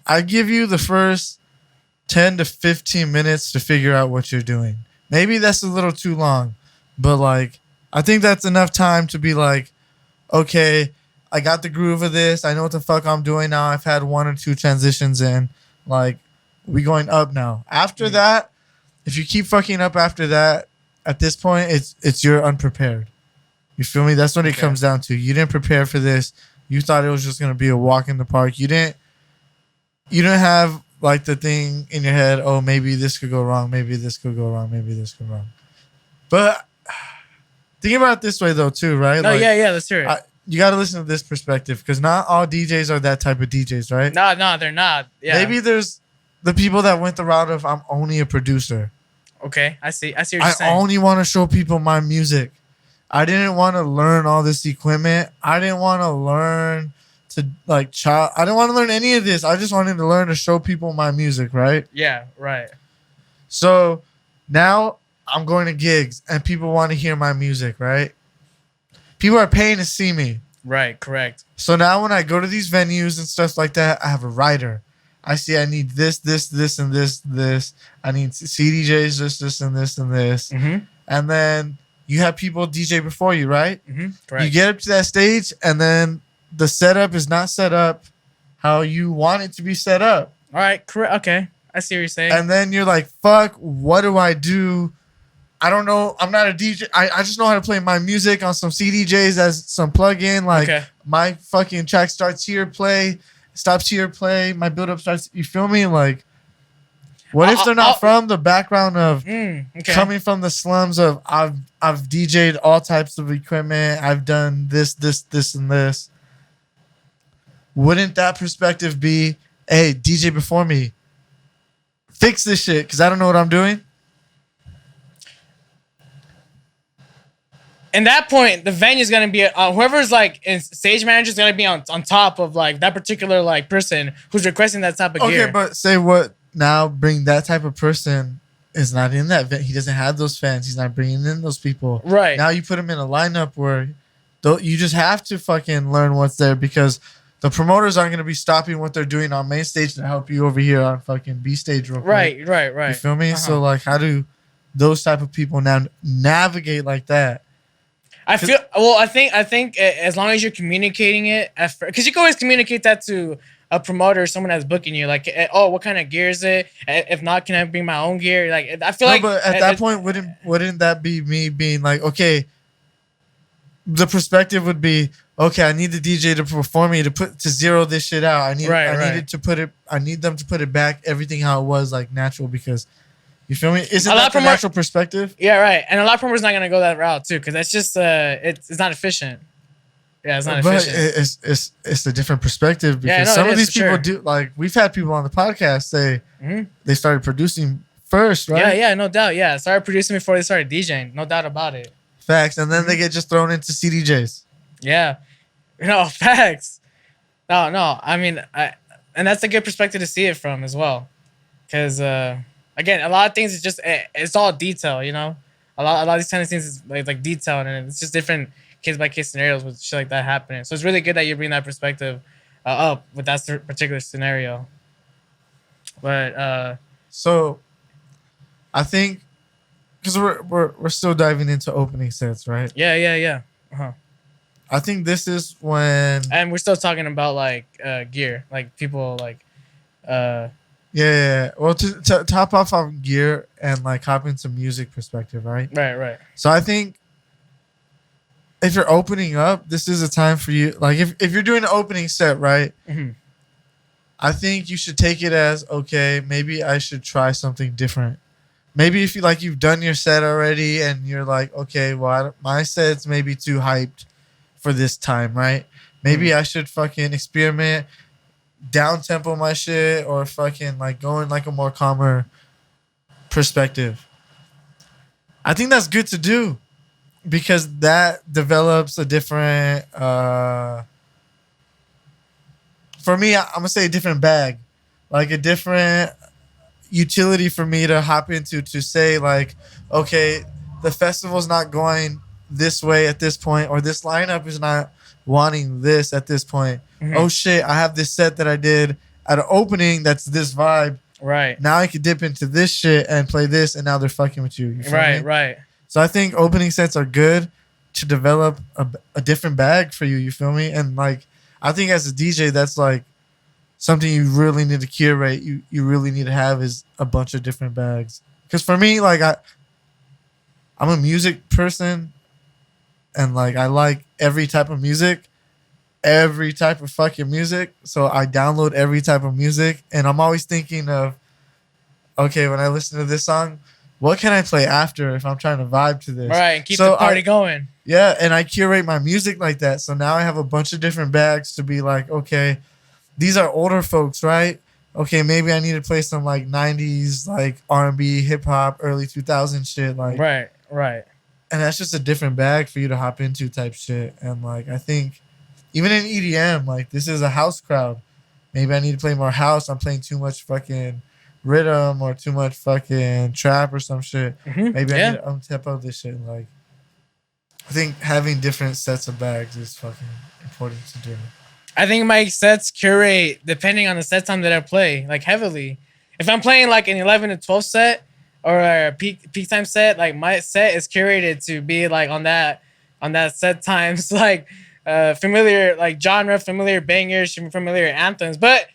I give you the first 10 to 15 minutes to figure out what you're doing. Maybe that's a little too long, but like I think that's enough time to be like, okay, I got the groove of this. I know what the fuck I'm doing now. I've had one or two transitions in. Like, we going up now. After that, if you keep fucking up after that, at this point, it's you're unprepared. You feel me? That's what it comes down to. You didn't prepare for this. You thought it was just gonna be a walk in the park. You didn't have like the thing in your head, oh, maybe this could go wrong, maybe this could go wrong, maybe this could go wrong. But think about it this way though too, right? No, yeah, let's hear it. You got to listen to this perspective because not all DJs are that type of DJs, right? No, they're not. Yeah. Maybe there's the people that went the route of I'm only a producer. Okay, I see what you're saying. I only want to show people my music. I didn't want to learn all this equipment. I didn't want to learn to I didn't want to learn any of this. I just wanted to learn to show people my music, right? Yeah, right. So now I'm going to gigs and people want to hear my music, right? People are paying to see me. Right, correct. So now when I go to these venues and stuff like that, I have a writer. I see I need this, and this. I need CDJs, this, and this, and this. Mm-hmm. And then you have people DJ before you, right? Mm-hmm. Correct. You get up to that stage, and then the setup is not set up how you want it to be set up. All right, correct. Okay, I see what you're saying. And then you're like, fuck, what do I do? I don't know. I'm not a DJ. I just know how to play my music on some CDJs as some plug-in. Like, my fucking track starts here, play, stops here, play. My build-up starts. You feel me? Like, what if they're not from the background of coming from the slums of I've DJ'd all types of equipment. I've done this, and this. wouldn't that perspective be, hey, DJ before me, fix this shit because I don't know what I'm doing? In that point, the venue's gonna be whoever's like in stage manager's gonna be on top of like that particular like person who's requesting that type of gear. Okay, but say what now? Bring that type of person is not in that event. He doesn't have those fans. He's not bringing in those people. Right now, you put him in a lineup where you just have to fucking learn what's there because the promoters aren't gonna be stopping what they're doing on main stage to help you over here on fucking B stage real quick. Right. You feel me? So like, how do those type of people now navigate like that? I think as long as you're communicating it, because you can always communicate that to a promoter or someone that's booking you, like, oh, what kind of gear is it? If not, can I bring my own gear? Like, I feel but at that point, wouldn't that be me being like, okay, the perspective would be, okay, I need the DJ to perform me to zero this shit out. I need them to put it back everything how it was like natural because. You feel me? Isn't that the natural perspective? Yeah, right. And a lot of promoters not gonna go that route too, because that's just it's not efficient. Yeah, it's not efficient. It's a different perspective because some of these people do like we've had people on the podcast say they started producing first, right? Yeah, no doubt. Yeah, started producing before they started DJing, no doubt about it. Facts, and then they get just thrown into CDJs. Yeah, facts. No. I mean, and that's a good perspective to see it from as well, because. Again, a lot of things is just it's all detail, you know. A lot of these kind of things is like detail, and it's just different case by case scenarios with shit like that happening. So it's really good that you bring that perspective up with that particular scenario. But so I think because we're still diving into opening sets, right? Yeah. I think this is when, and we're still talking about like gear, like people like. Yeah. Well, to top off on gear and like hop into music perspective, right? Right. So I think if you're opening up, this is a time for you. Like if you're doing an opening set, right? Mm-hmm. I think you should take it as, okay, maybe I should try something different. Maybe if you've done your set already and you're like, okay, well, my set's maybe too hyped for this time, right? Maybe I should fucking experiment. Down tempo my shit or fucking like going like a more calmer perspective. I think that's good to do because that develops a different for me, I'm gonna say a different bag, like a different utility for me to hop into to say like, okay, the festival's not going this way at this point, or this lineup is not wanting this at this point. Oh shit, I have this set that I did at an opening that's this vibe. Right. Now I can dip into this shit and play this, and now they're fucking with you. Right. So I think opening sets are good to develop a different bag for you. You feel me? And like, I think as a DJ, that's like something you really need to curate. You really need to have is a bunch of different bags. Because for me, like I'm a music person, and like I like every type of music. Every type of fucking music. So I download every type of music, and I'm always thinking of, okay, when I listen to this song, what can I play after if I'm trying to vibe to this? Right, keep the party going. Yeah, and I curate my music like that. So now I have a bunch of different bags to be like, okay, these are older folks, right? Okay, maybe I need to play some like 90s, like R&B, hip hop, early 2000s shit. Like, right. And that's just a different bag for you to hop into type shit. And like, I think even in EDM, like this is a house crowd. Maybe I need to play more house. I'm playing too much fucking rhythm or too much fucking trap or some shit. Maybe I need to untempo this shit. Like, I think having different sets of bags is fucking important to do. I think my sets curate depending on the set time that I play, like heavily. If I'm playing like an 11 to 12 set or a peak time set, like my set is curated to be like on that set times, like familiar like genre, familiar bangers, familiar anthems. But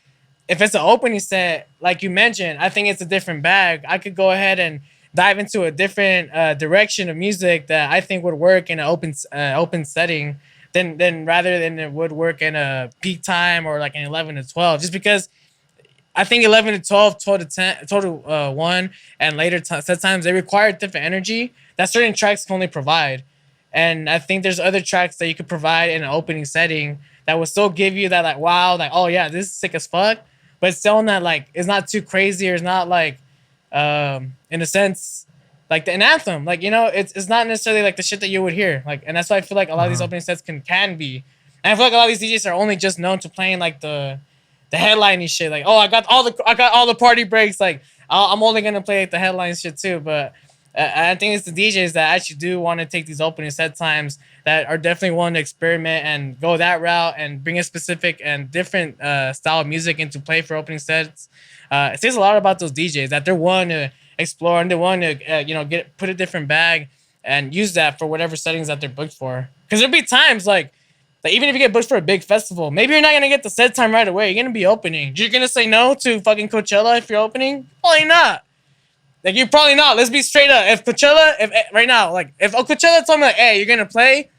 if it's an opening set, like you mentioned, I think it's a different bag. I could go ahead and dive into a different direction of music that I think would work in an open setting than rather than it would work in a peak time or like an 11 to 12. Just because I think 11 to 12, 12 to 10, 12 to 1, and later set times, they require different energy that certain tracks can only provide. And I think there's other tracks that you could provide in an opening setting that will still give you that like wow, like oh yeah, this is sick as fuck. But it's still that like it's not too crazy or it's not like in a sense like an anthem. Like, you know, it's not necessarily like the shit that you would hear. Like, and that's why I feel like a lot of these opening sets can be. And I feel like a lot of these DJs are only just known to playing like the headlining shit. Like, oh, I got all the party breaks. Like, I'm only gonna play like the headline shit too. But I think it's the DJs that actually do want to take these opening set times that are definitely willing to experiment and go that route and bring a specific and different style of music into play for opening sets. It says a lot about those DJs that they're willing to explore and they want to put a different bag and use that for whatever settings that they're booked for. Because there'll be times like even if you get booked for a big festival, maybe you're not gonna get the set time right away. You're gonna be opening. You're gonna say no to fucking Coachella if you're opening? Probably not. Like, you're probably not. Let's be straight up. If Coachella, if Coachella told me like, hey, you're gonna play,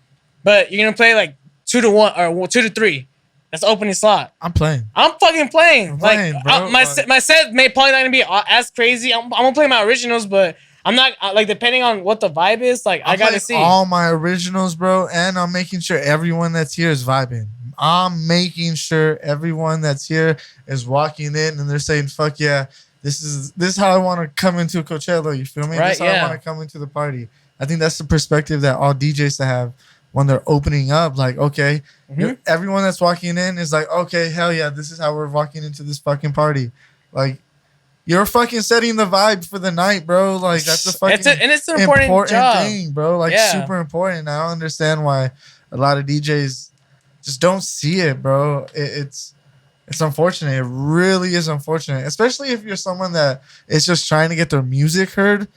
but you're gonna play like 2 to 1 or 2 to 3. That's the opening slot. I'm playing. I'm fucking playing. Bro. My set may probably not gonna be as crazy. I'm gonna play my originals, but I'm not like depending on what the vibe is. Like, I gotta see all my originals, bro, and I'm making sure everyone that's here is vibing. I'm making sure everyone that's here is walking in and they're saying, "Fuck yeah, this is how I want to come into Coachella." You feel me? Right, this is how I want to come into the party. I think that's the perspective that all DJs to have when they're opening up. Like, okay, everyone that's walking in is like, okay, hell yeah, this is how we're walking into this fucking party. Like, you're fucking setting the vibe for the night, bro. Like, that's a fucking it's an important job. thing, bro. Like, super important. I don't understand why a lot of DJs just don't see it, bro. It's unfortunate. It really is unfortunate, especially if you're someone that is just trying to get their music heard.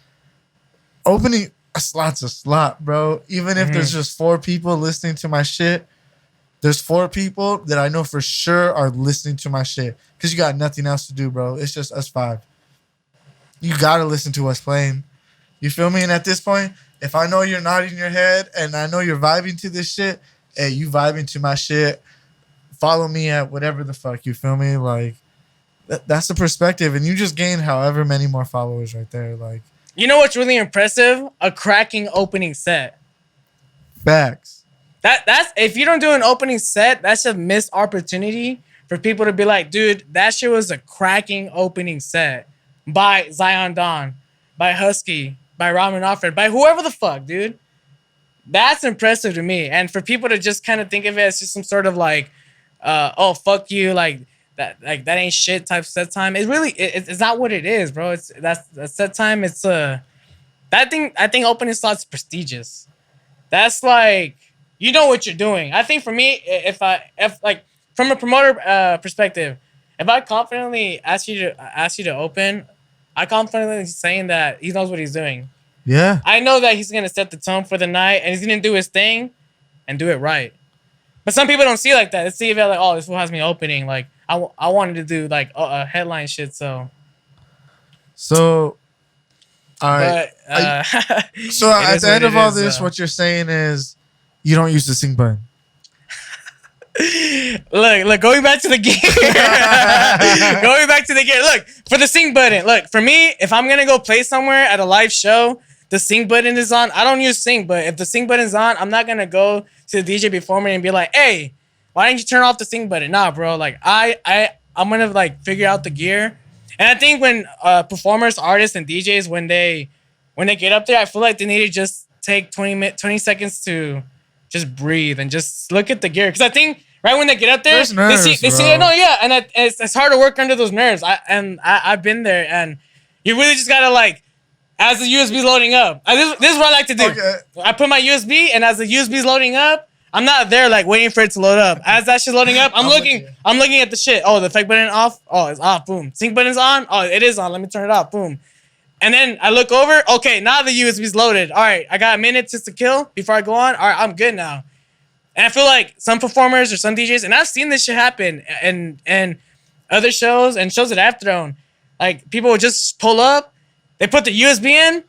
Opening a slot's a slot, bro. Even if there's just 4 people listening to my shit, there's 4 people that I know for sure are listening to my shit because you got nothing else to do, bro. It's just us 5. You got to listen to us playing. You feel me? And at this point, if I know you're nodding your head and I know you're vibing to this shit, hey, you vibing to my shit, follow me at whatever the fuck, you feel me? Like, that's the perspective. And you just gained however many more followers right there. Like, you know what's really impressive? A cracking opening set. Facts. That's if you don't do an opening set, that's a missed opportunity for people to be like, dude, that shit was a cracking opening set by Zion Dawn, by HUSKI, by Ramen Alfred, by whoever the fuck, dude. That's impressive to me. And for people to just kind of think of it as just some sort of like, oh fuck you, like that ain't shit type set time. It really it's not what it is, bro. That's set time. It's I think opening slots prestigious. That's like, you know what you're doing. I think for me, if like from a promoter perspective, if I confidently ask you to open, I confidently saying that he knows what he's doing. Yeah. I know that he's gonna set the tone for the night and he's gonna do his thing and do it right. But some people don't see it like that. They see it like, oh, this fool has me opening. Like I wanted to do like headline shit. So all right. But, so at the end of all this, what you're saying is you don't use the sync button. Look, going back to the gear. Look, for the sync button. Look, for me, if I'm going to go play somewhere at a live show, the sync button is on. I don't use sync, but if the sync button is on, I'm not going to go to the DJ before me and be like, hey, why didn't you turn off the sync button? Nah, bro. Like, I'm going to, like, figure out the gear. And I think when performers, artists, and DJs, when they get up there, I feel like they need to just take 20 seconds to just breathe and just look at the gear. Because I think right when they get up there, nerves, they see it. No, yeah, and it's hard to work under those nerves. I've been there, and you really just gotta like, as the USB's loading up. This is what I like to do. Okay. I put my USB, and as the USB's loading up, I'm not there like waiting for it to load up. As that shit's loading up, I'm looking at the shit. Oh, the effect button off. Oh, it's off. Boom. Sync button's on. Oh, it is on. Let me turn it off. Boom. And then I look over. Okay, now the USB's loaded. All right, I got a minute just to kill before I go on. All right, I'm good now. And I feel like some performers or some DJs, and I've seen this shit happen and other shows and shows that I've thrown. Like, people would just pull up, they put the USB in,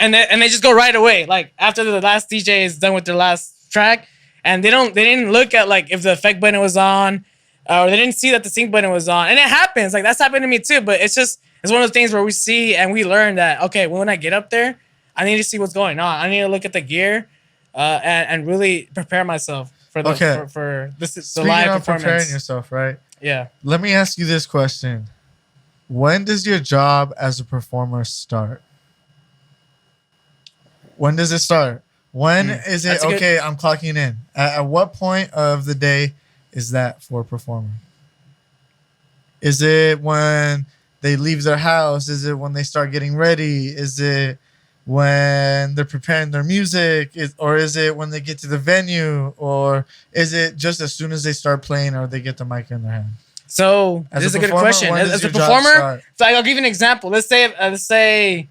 and they just go right away. Like, after the last DJ is done with their last track, and they didn't look at like if the effect button was on, or they didn't see that the sync button was on. And it happens. Like, that's happened to me too. But it's one of those things where we see and we learn that, okay, when I get up there, I need to see what's going on. I need to look at the gear. and really prepare myself for the for this the Speaking live of performance. preparing yourself, right? Yeah. Let me ask you this question: when does your job as a performer start? When does it start? When is it That's a good- okay? I'm clocking in. At what point of the day is that for a performer? Is it when they leave their house? Is it when they start getting ready? Is it when they're preparing their music? Or is it when they get to the venue? Or is it just as soon as they start playing or they get the mic in their hand? So As this is a a good performer, question. when does As a your job performer, start? so I'll give you an example. Let's say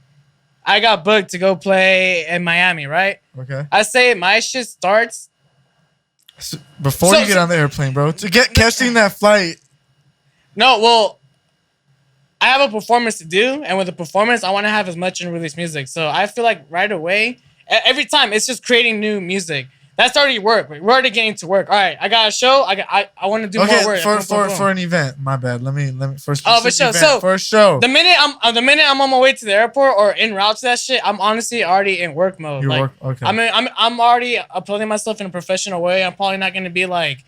I got booked to go play in Miami, right? Okay. I say my shit starts. Before you get on the airplane, bro, to get catching that flight. No, well, I have a performance to do, and with the performance, I want to have as much unreleased music. So I feel like right away, every time it's just creating new music. That's already work. We're already getting to work. All right, I got a show. I want to do more work. For an event. My bad. Let me for a Oh, for specific sure. event, So for a show. the minute I'm on my way to the airport or en route to that shit, I'm honestly already in work mode. Your like, work. Okay. I'm already uploading myself in a professional way. I'm probably not gonna be like.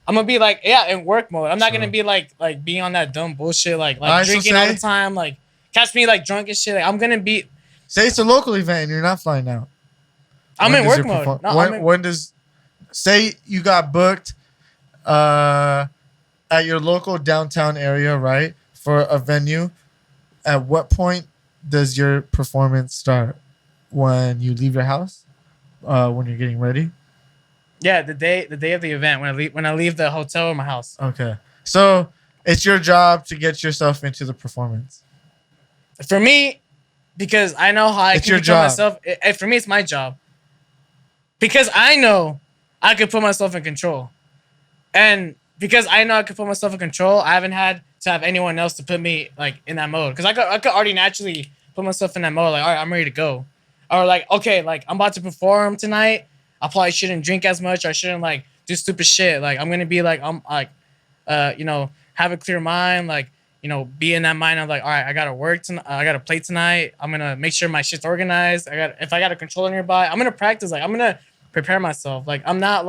I'm gonna be like, yeah, in work mode. I'm not gonna be like being on that dumb bullshit, like drinking all the time, like catch me like drunk and shit. Like, I'm gonna be. Say it's a local event and you're not flying out. I'm in work mode. No, when does say you got booked at your local downtown area, right, for a venue? At what point does your performance start? When you leave your house? When you're getting ready? Yeah, the day of the event when I leave the hotel or my house. Okay. So it's your job to get yourself into the performance. For me, because I know how I It's can your control job. myself. For me, it's my job. Because I know I could put myself in control. And because I know I could put myself in control, I haven't had to have anyone else to put me like in that mode. Because I could already naturally put myself in that mode. Like, all right, I'm ready to go. Or like, okay, like I'm about to perform tonight. I probably shouldn't drink as much. I shouldn't like do stupid shit. Like I'm gonna be like I'm like, have a clear mind. Like be in that mind of like, all right, I gotta work tonight. I gotta play tonight. I'm gonna make sure my shit's organized. If I got a controller nearby, I'm gonna practice. Like I'm gonna prepare myself. Like I'm not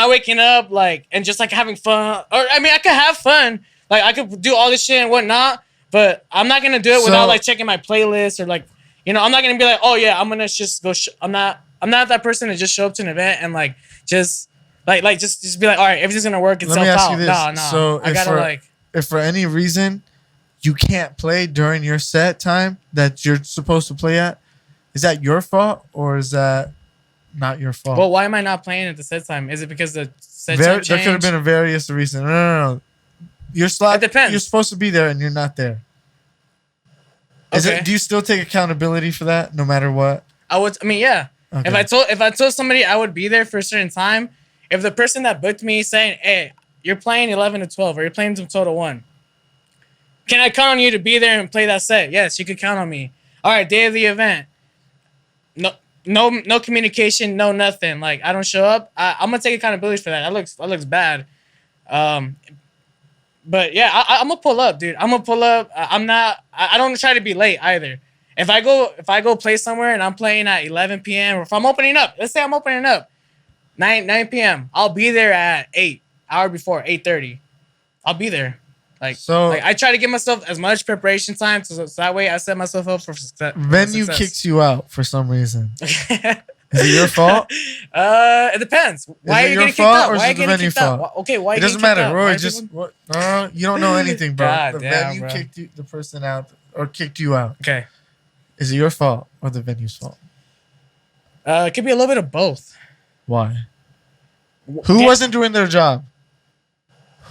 waking up like and just like having fun. Or I mean, I could have fun. Like I could do all this shit and whatnot. But I'm not gonna do it without like checking my playlist or like I'm not gonna be like, oh yeah, I'm gonna just go. I'm not that person to just show up to an event and like just just be like, all right, everything's gonna work itself out. You this. No. So I gotta if for any reason you can't play during your set time that you're supposed to play at, is that your fault or is that not your fault? Well, why am I not playing at the set time? Is it because the set time changed? There could have been a various reason. No. Your slot. It depends. You're supposed to be there and you're not there. Do you still take accountability for that no matter what? Yeah. Okay. If I told somebody I would be there for a certain time, if the person that booked me saying, hey, you're playing 11 to 12 or you're playing from 12 to 1, can I count on you to be there and play that set? Yes, you could count on me. All right, day of the event. No communication, no nothing. Like I don't show up. I'm gonna take accountability for that. That looks bad. But yeah, I'm gonna pull up, dude. I'm gonna pull up. I don't try to be late either. If I go play somewhere and I'm playing at 11 p.m. or if I'm opening up, let's say I'm opening up 9 p.m. I'll be there at 8, hour before 8:30. I'll be there. Like I try to give myself as much preparation time so that way I set myself up for success. Venue kicks you out for some reason. Is it your fault? It depends. Why are you getting kicked out? Why are you getting kicked out? Okay, why? It doesn't matter, bro. You don't know anything, bro. God the damn, venue kicked the person out or kicked you out. Okay. Is it your fault or the venue's fault? It could be a little bit of both. Why? Who wasn't doing their job?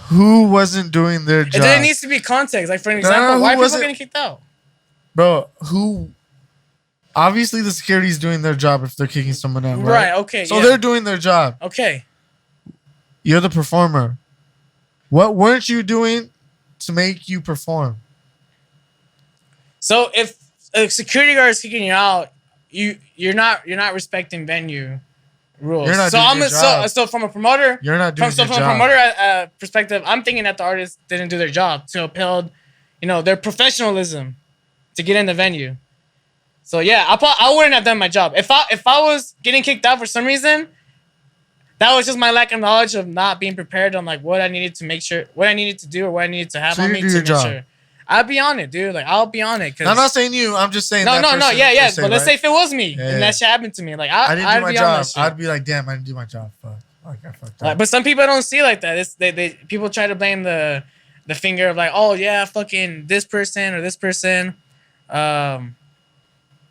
Who wasn't doing their job? There needs to be context. Like for an example, why are people getting kicked out? Bro, who? Obviously, the security's doing their job if they're kicking someone out, right? Okay. So they're doing their job. Okay. You're the performer. What weren't you doing to make you perform? So if a security guard is kicking you out, you're not respecting venue rules. You're not doing your job. So from a promoter, you're not doing your job. From a promoter perspective, I'm thinking that the artists didn't do their job to uphold, their professionalism to get in the venue. So yeah, I wouldn't have done my job if I was getting kicked out for some reason. That was just my lack of knowledge of not being prepared on like what I needed to make sure, what I needed to do, or what I needed to have So on you me do to your make job. sure. I'll be on it, dude. Like I'll be on it. I'm not saying you. I'm just saying No, that no, person yeah. per se, But let's right? say if it was me Yeah, and that shit happened to me, like I didn't do my I'd be on that job. shit. I'd be like, damn, I didn't do my job. Fuck. Like I fucked up. Like, but some people don't see it like that. They people try to blame the finger of like, oh yeah, fucking this person or this person.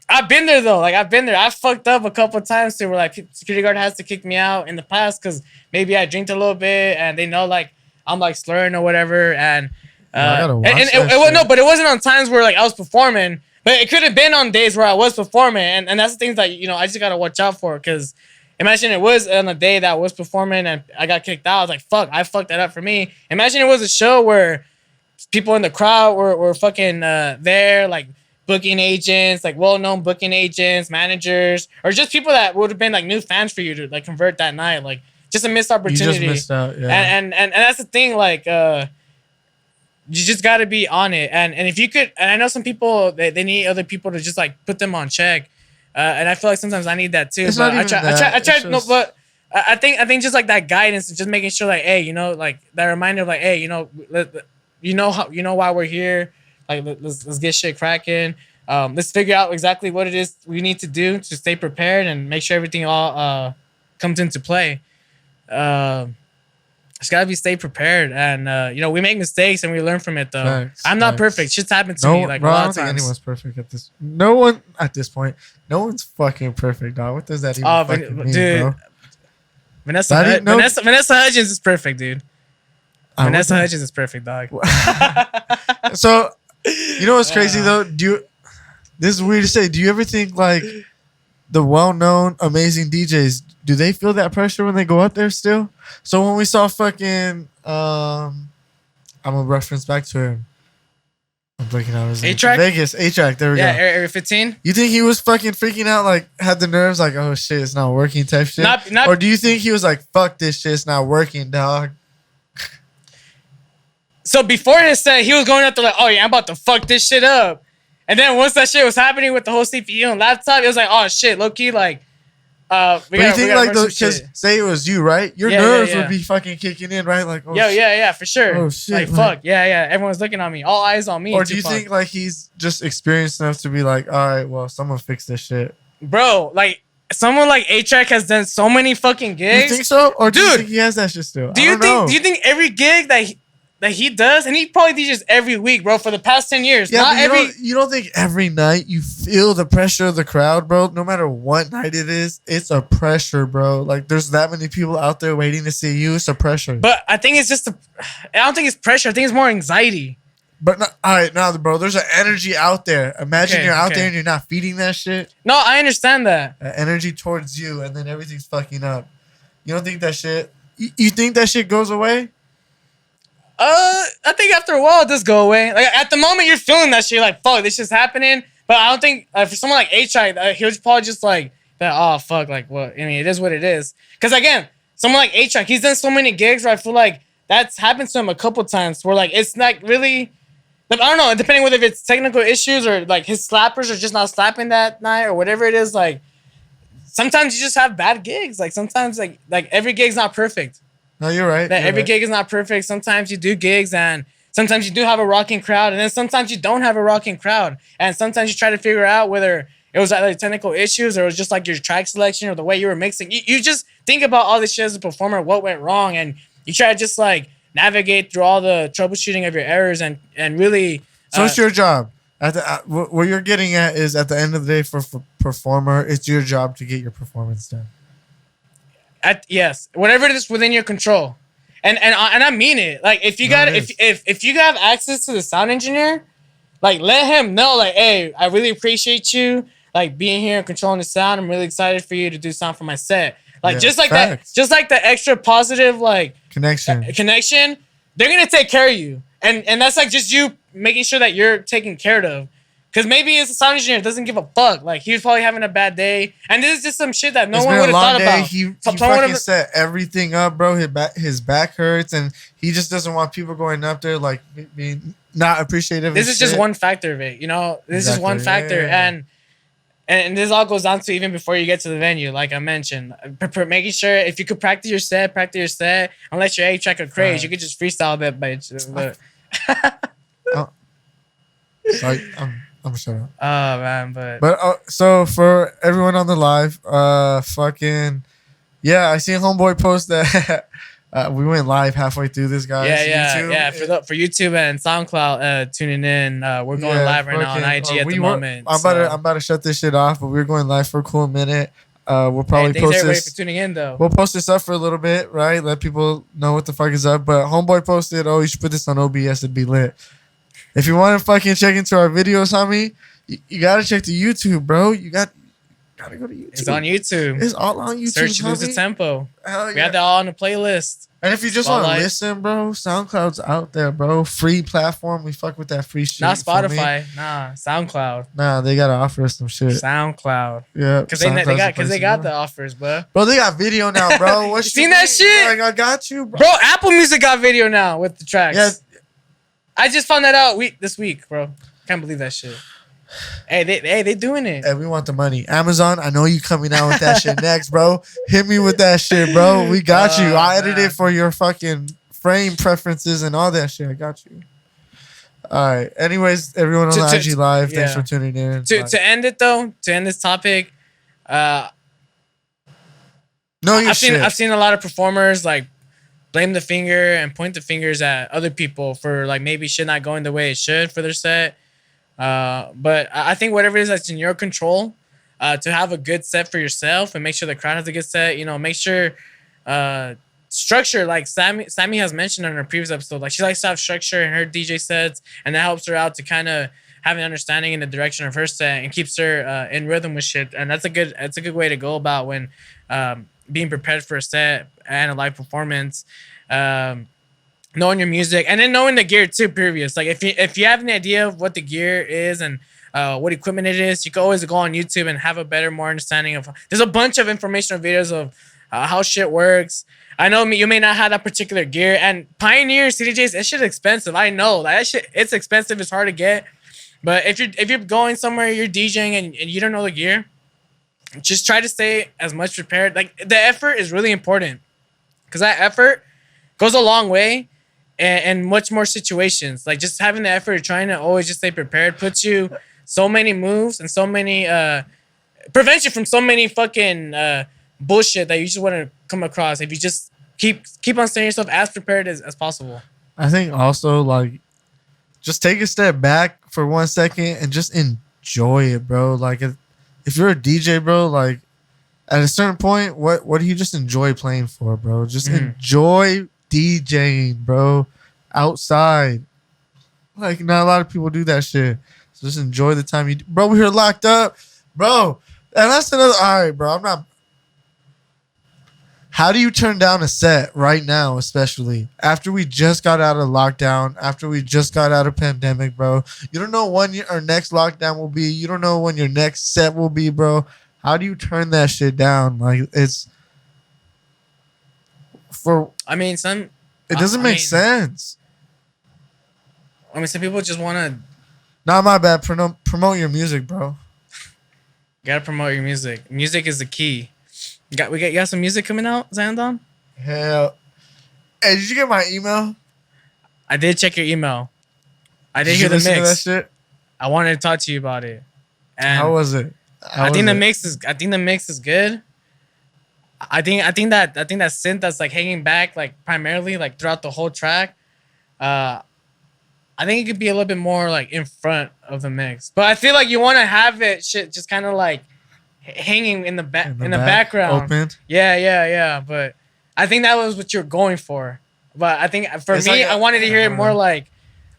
I've been there though. Like I've been there. I've fucked up a couple of times too, where like security guard has to kick me out in the past because maybe I drinked a little bit and they know like I'm like slurring or whatever. And I gotta watch and that it was no, shit. but it wasn't on times where like I was performing. But it could have been on days where I was performing, and that's the things that I just gotta watch out for. Because imagine it was on a day that I was performing and I got kicked out. I was like, fuck, I fucked that up for me. Imagine it was a show where people in the crowd were fucking there, like booking agents, like well-known booking agents, managers, or just people that would have been like new fans for you to like convert that night. Like just a missed You opportunity. just missed out. Yeah. And that's the thing, like you just got to be on it. And if you could, and I know some people they need other people to just like put them on check. And I feel like sometimes I need that too. It's But not even that. I try It's no, just- but I think just like that guidance and just making sure like, hey, like that reminder of like, hey, why we're here. Like let's get shit cracking. Let's figure out exactly what it is we need to do to stay prepared and make sure everything all comes into play. Just gotta stay prepared, and we make mistakes and we learn from it. Though Facts, I'm not facts. perfect. Shit's happened to No, me like bro, a I lot don't of think times. anyone's perfect at this. No one at this point. No one's fucking perfect, dog. What does that even fucking mean, dude, bro? Vanessa Hudgens is perfect, dude. Vanessa Hudgens is perfect, dog. So, you know what's crazy though? This is weird to say. Do you ever think like the well-known, amazing DJs? Do they feel that pressure when they go out there still? So when we saw fucking, I'm gonna reference back to him. I'm blanking out his name. A-Track? Vegas, A-Track. There we Yeah, go. Area 15. You think he was fucking freaking out, like had the nerves, like, oh shit, it's not working type shit? Not- Or do you think he was like, fuck this shit, it's not working, dog? So before his set, he was going out there like, oh yeah, I'm about to fuck this shit up. And then once that shit was happening with the whole CPU and laptop, it was like, oh shit, low key, like, But you think like those, because because say it was you, right? Your Yeah, nerves yeah. would be fucking kicking in, right? Like, oh, shit. yeah, for sure. Oh, shit, like, like- fuck, yeah. Everyone's looking on me, all eyes on me. Or do you Tupac. think like he's just experienced enough to be like, all right, well, someone fix this shit? Bro, like someone like A-Track has done so many fucking gigs. You think so? Or do you Dude, think he has that shit still? Do I you don't think? know. Do you think every gig that he does, and he probably DJs every week, bro, for the past 10 years? Yeah, Not but every. you don't think every night you feel the pressure of the crowd, bro? No matter what night it is, it's a pressure, bro. Like there's that many people out there waiting to see you. It's a pressure. But I think it's just I don't think it's pressure. I think it's more anxiety. But no, all right, now, bro, there's an energy out there. Imagine Okay, you're out okay. there and you're not feeding that shit. No, I understand that. Energy towards you, and then everything's fucking up. You don't think that shit? You think that shit goes away? I think after a while it does go away. Like at the moment you're feeling that shit, you're like, fuck, this shit's happening. But I don't think for someone like H.I., he was probably just like that. Oh fuck, like what? I mean, it is what it is. Because again, someone like H.I., he's done so many gigs where I feel like that's happened to him a couple times. Where like it's not really, like, I don't know, depending whether if it's technical issues or like his slappers are just not slapping that night or whatever it is. Like sometimes you just have bad gigs. Like sometimes like every gig's not perfect. No, you're right. That you're every right. gig is not perfect. Sometimes you do gigs and sometimes you do have a rocking crowd, and then sometimes you don't have a rocking crowd. And sometimes you try to figure out whether it was like technical issues or it was just like your track selection or the way you were mixing. You just think about all this shit as a performer, what went wrong, and you try to just like navigate through all the troubleshooting of your errors and really. So it's your job. What you're getting at is at the end of the day for performer, it's your job to get your performance done. Yes, whatever it is within your control, and I mean it. Like if you No, got it if you have access to the sound engineer, like let him know like, hey, I really appreciate you like being here and controlling the sound. I'm really excited for you to do sound for my set. Like Yeah, just like facts. that, just like the extra positive like Connection. connection. They're gonna take care of you, and that's like just you making sure that you're taken care of. Cause maybe it's a sound engineer doesn't give a fuck. Like he was probably having a bad day, and this is just some shit that no It's one been would a have long thought day. about. He Someone fucking would've- set everything up, bro. His back hurts, and he just doesn't want people going up there like being not appreciative. This of is just shit. one factor of it, you know. This is one Exactly. factor, Yeah. and And this all goes down to even before you get to the venue, like I mentioned. Making sure if you could practice your set, unless your 8-track or craze, Right. you could just freestyle that bitch. But Sorry, I'm shut up. oh man, but So for everyone on the live, fucking yeah, I seen homeboy post that we went live halfway through this, guys. yeah. For YouTube and SoundCloud tuning in, we're going live right now on IG at the moment. I'm about to shut this shit off, but we're going live for a cool minute. We'll probably thanks post everybody this. for tuning in though. We'll post this up for a little bit, right? Let people know what the fuck is up. But homeboy posted, oh, you should put this on OBS. It'd be lit. If you want to fucking check into our videos, homie, you gotta check the YouTube, bro. You gotta go to YouTube. It's on YouTube. It's all on YouTube. Search Lose the Tempo. Hell We yeah. have that all on the playlist. And if you just want to Spotlight. listen, bro, SoundCloud's out there, bro. Free platform. We fuck with that free shit. Not you feel me? Spotify. Nah, SoundCloud. Nah, they gotta offer us some shit. SoundCloud. Yeah, Because they SoundCloud's got the place to the go. offers, bro. Bro, they got video now, bro. What You seen that shit? Like, I got you, bro. Bro, Apple Music got video now with the tracks. Yeah. I just found that out this week, bro. Can't believe that shit. Hey, they doing it. Hey, we want the money. Amazon, I know you coming out with that shit next, bro. Hit me with that shit, bro. We got you. I edited man. it for your fucking frame preferences and all that shit. I got you. All right. Anyways, everyone on the IG Live, thanks yeah. for tuning in. To end it though, to end this topic, No, you I've shit. seen a lot of performers like blame the finger and point the fingers at other people for like maybe shit not going the way it should for their set. But I think whatever it is that's in your control, to have a good set for yourself and make sure the crowd has a good set. You know, make sure structure, like Sammy has mentioned in her previous episode, like she likes to have structure in her DJ sets, and that helps her out to kind of have an understanding in the direction of her set and keeps her in rhythm with shit. And that's a good way to go about when being prepared for a set and a live performance. Knowing your music and then knowing the gear too previous. Like if you have an idea of what the gear is and what equipment it is, you can always go on YouTube and have a more understanding of. There's a bunch of informational videos of how shit works. I know you may not have that particular gear, and Pioneer CDJs, that shit's expensive. I know that shit, it's expensive. It's hard to get, but if you're going somewhere, you're DJing and you don't know the gear, just try to stay as much prepared. Like the effort is really important because that effort goes a long way. And much more situations, like just having the effort of trying to always just stay prepared puts you so many moves and so many prevents you from so many fucking bullshit that you just want to come across if you just keep on staying yourself as prepared as possible. I think also like just take a step back for 1 second and just enjoy it, bro. Like if you're a DJ, bro, like at a certain point, what do you just enjoy playing for, bro? Just enjoy DJing, bro, outside. Like not a lot of people do that shit. So just enjoy the time bro. We're here locked up, bro. And that's another. All right, bro. I'm not. How do you turn down a set right now, especially after we just got out of lockdown, after we just got out of pandemic, bro? You don't know when our next lockdown will be. You don't know when your next set will be, bro. How do you turn that shit down? Like it's. I mean, it doesn't make sense. I mean, some people just want to. Not my bad. Promote your music, bro. You gotta promote your music. Music is the key. You got some music coming out, Zandon? Hell. Hey, did you get my email? I did check your email. I did hear you the listen to mix. that shit? I wanted to talk to you about it. And How was it? I think the mix is good. I think that synth that's like hanging back like primarily like throughout the whole track. I think it could be a little bit more like in front of the mix. But I feel like you want to have it shit just kind of like hanging in the background. Open. Yeah. But I think that was what you're going for. But I think for It's me, like I wanted to hear it more like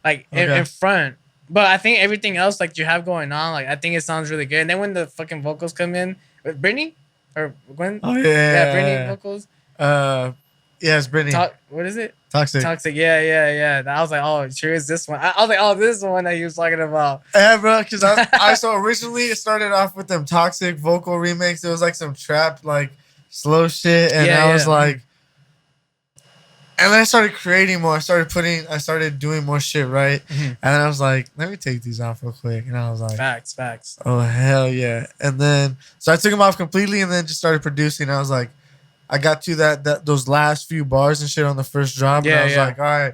Okay. in front. But I think everything else like you have going on, like I think it sounds really good. And then when the fucking vocals come in with Brittany or Gwen, Oh yeah. yeah, Brittany vocals. Yeah, it's Brittany. What is it? Toxic. Toxic. Yeah. I was like, oh, sure is this one. I was like, oh, this is the one that he was talking about. Yeah, bro. Because I saw originally it started off with them Toxic vocal remix. It was like some trap like slow shit, and Yeah, I was yeah. like, And then I started creating more. I started doing more shit, right? Mhm. And then I was like, let me take these off real quick. And I was like, Facts. oh, hell yeah. And then, so I took them off completely and then just started producing. I was like, I got to those last few bars and shit on the first drop. And I was like, all right,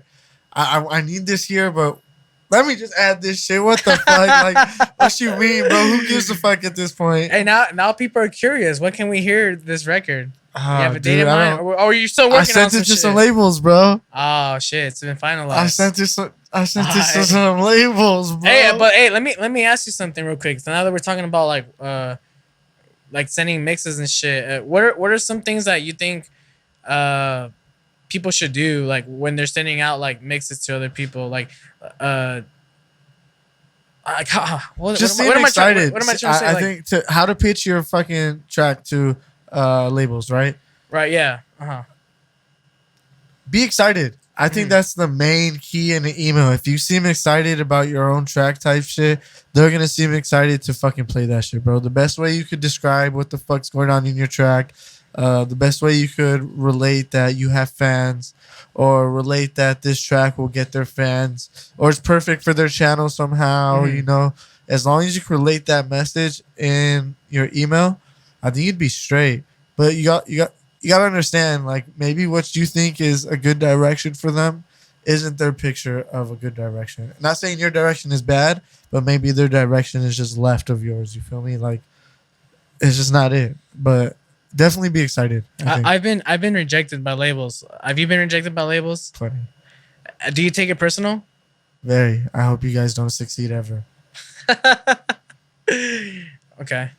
I need this here, but let me just add this shit. What the fuck? Like, what you mean, bro? Who gives a fuck at this point? Hey, now people are curious. What can we hear this record? You have a date dude, in mind? Or are you still working on some I sent it to shit? some labels, bro. Oh shit, it's been finalized. I sent it to some labels, bro. Hey, but hey, let me ask you something real quick. So now that we're talking about like sending mixes and shit, what are some things that you think people should do like when they're sending out like mixes to other people? Like just seem excited. What am I trying to say? I think how to pitch your fucking track to labels, right? Right. Yeah. Be excited. I think that's the main key in the email. If you seem excited about your own track type shit, they're gonna seem excited to fucking play that shit, bro. The best way you could describe what the fuck's going on in your track, the best way you could relate that you have fans, or relate that this track will get their fans, or it's perfect for their channel somehow. You know, as long as you can relate that message in your email, I think you'd be straight. But you got to understand, like, maybe what you think is a good direction for them isn't their picture of a good direction. Not saying your direction is bad, but maybe their direction is just left of yours. You feel me? Like, it's just not it. But definitely be excited. I've been rejected by labels. Have you been rejected by labels? Plenty. Do you take it personal? Very. I hope you guys don't succeed ever. Okay.